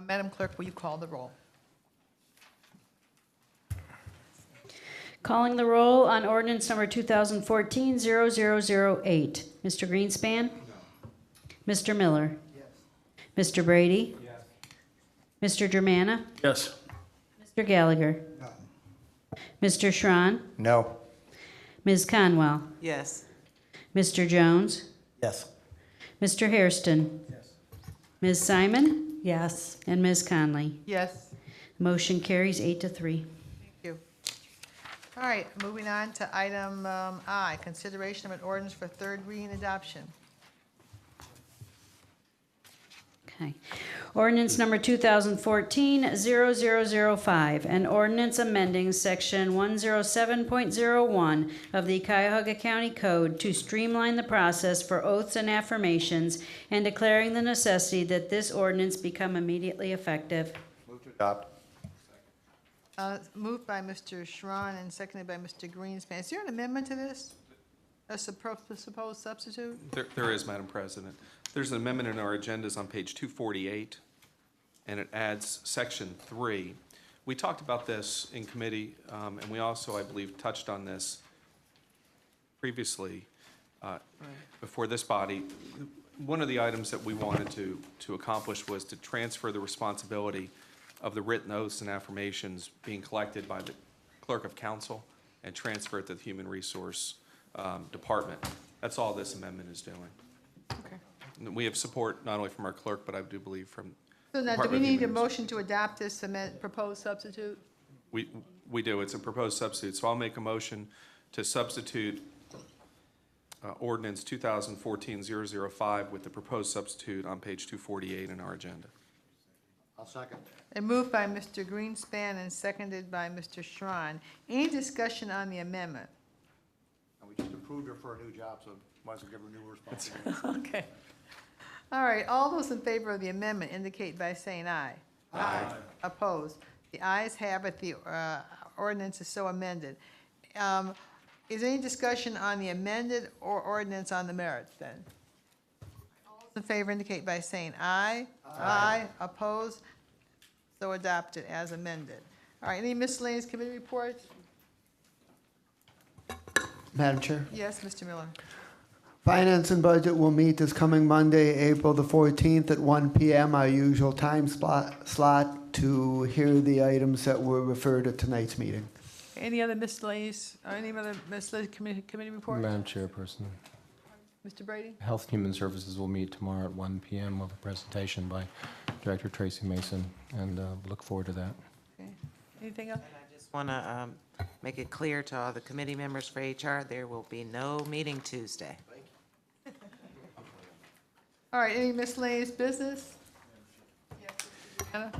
Madam Clerk, will you call the roll? Calling the roll on ordinance number 2014-0008. Mr. Greenspan? No. Mr. Miller? Yes. Mr. Brady? Yes. Mr. Germana? Yes. Mr. Gallagher? No. Mr. Schron? No. Ms. Conwell? Yes. Mr. Jones? Yes. Mr. Hairston? Yes. Ms. Simon? Yes. And Ms. Conley? Yes. Motion carries 8-3. Thank you. All right, moving on to item I, consideration of an ordinance for third reading adoption. Okay. Ordinance number 2014-0005, an ordinance amending section 107.01 of the Cuyahoga County Code to streamline the process for oaths and affirmations and declaring the necessity that this ordinance become immediately effective. Move to adopt. Moved by Mr. Schron and seconded by Mr. Greenspan. Is there an amendment to this? A supposed substitute? There is, Madam President. There's an amendment in our agendas on page 248, and it adds section 3. We talked about this in committee, and we also, I believe, touched on this previously before this body. One of the items that we wanted to accomplish was to transfer the responsibility of the written oaths and affirmations being collected by the clerk of council and transfer it to the Human Resource Department. That's all this amendment is doing. Okay. And we have support not only from our clerk, but I do believe from So now, do we Department of need a Human motion to adopt this proposed substitute? We do. It's a proposed substitute. So I'll make a motion to substitute ordinance 2014-005 with the proposed substitute on page 248 in our agenda. I'll second. And moved by Mr. Greenspan and seconded by Mr. Schron. Any discussion on the amendment? And we just approved her for a new job, so might as well give her new responsibilities. Okay. All right, all those in favor of the amendment indicate by saying aye. Aye. Opposed? The ayes have it, the ordinance is so amended. Is there any discussion on the amended or ordinance on the merits then? All those in favor indicate by saying aye. Aye. Opposed? So adopted as amended. All right, any miscellaneous committee reports? Madam Chair. Yes, Mr. Miller. Finance and Budget will meet this coming Monday, April the 14th at 1 p.m., our usual time slot to hear the items that were referred at tonight's meeting. Any other miscellaneous, or any other miscellaneous committee reports? Madam Chairperson, Mr. Brady? Health and Human Services will meet tomorrow at 1 p.m. with a presentation by Director Tracy Mason, and look forward to that. Okay. Anything else? I just want to make it clear to all the committee members for HR, there will be no meeting Tuesday. All right, any miscellaneous business? I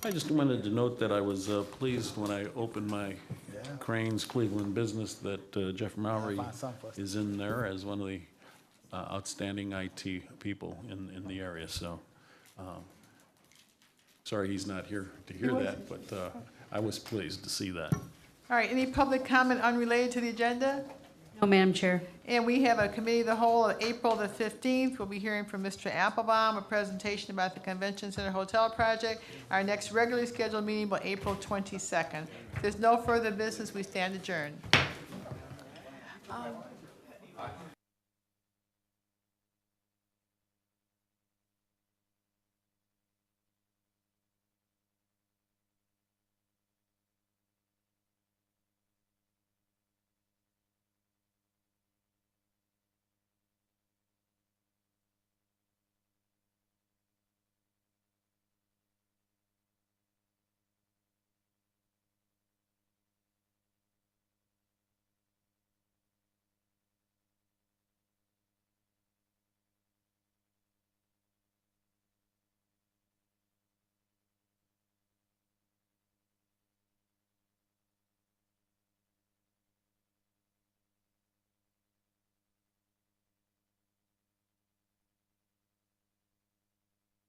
just wanted to note that I was pleased when I opened my Cranes Cleveland business that Jeff Mowry is in there as one of the outstanding IT people in the area. So, sorry he's not here to hear that, but I was pleased to see that. All right, any public comment unrelated to the agenda? No, Madam Chair. And we have a committee of the whole of April the 15th. We'll be hearing from Mr. Applebaum, a presentation about the Convention Center Hotel project. Our next regularly scheduled meeting will be April 22nd. If there's no further business, we stand adjourned.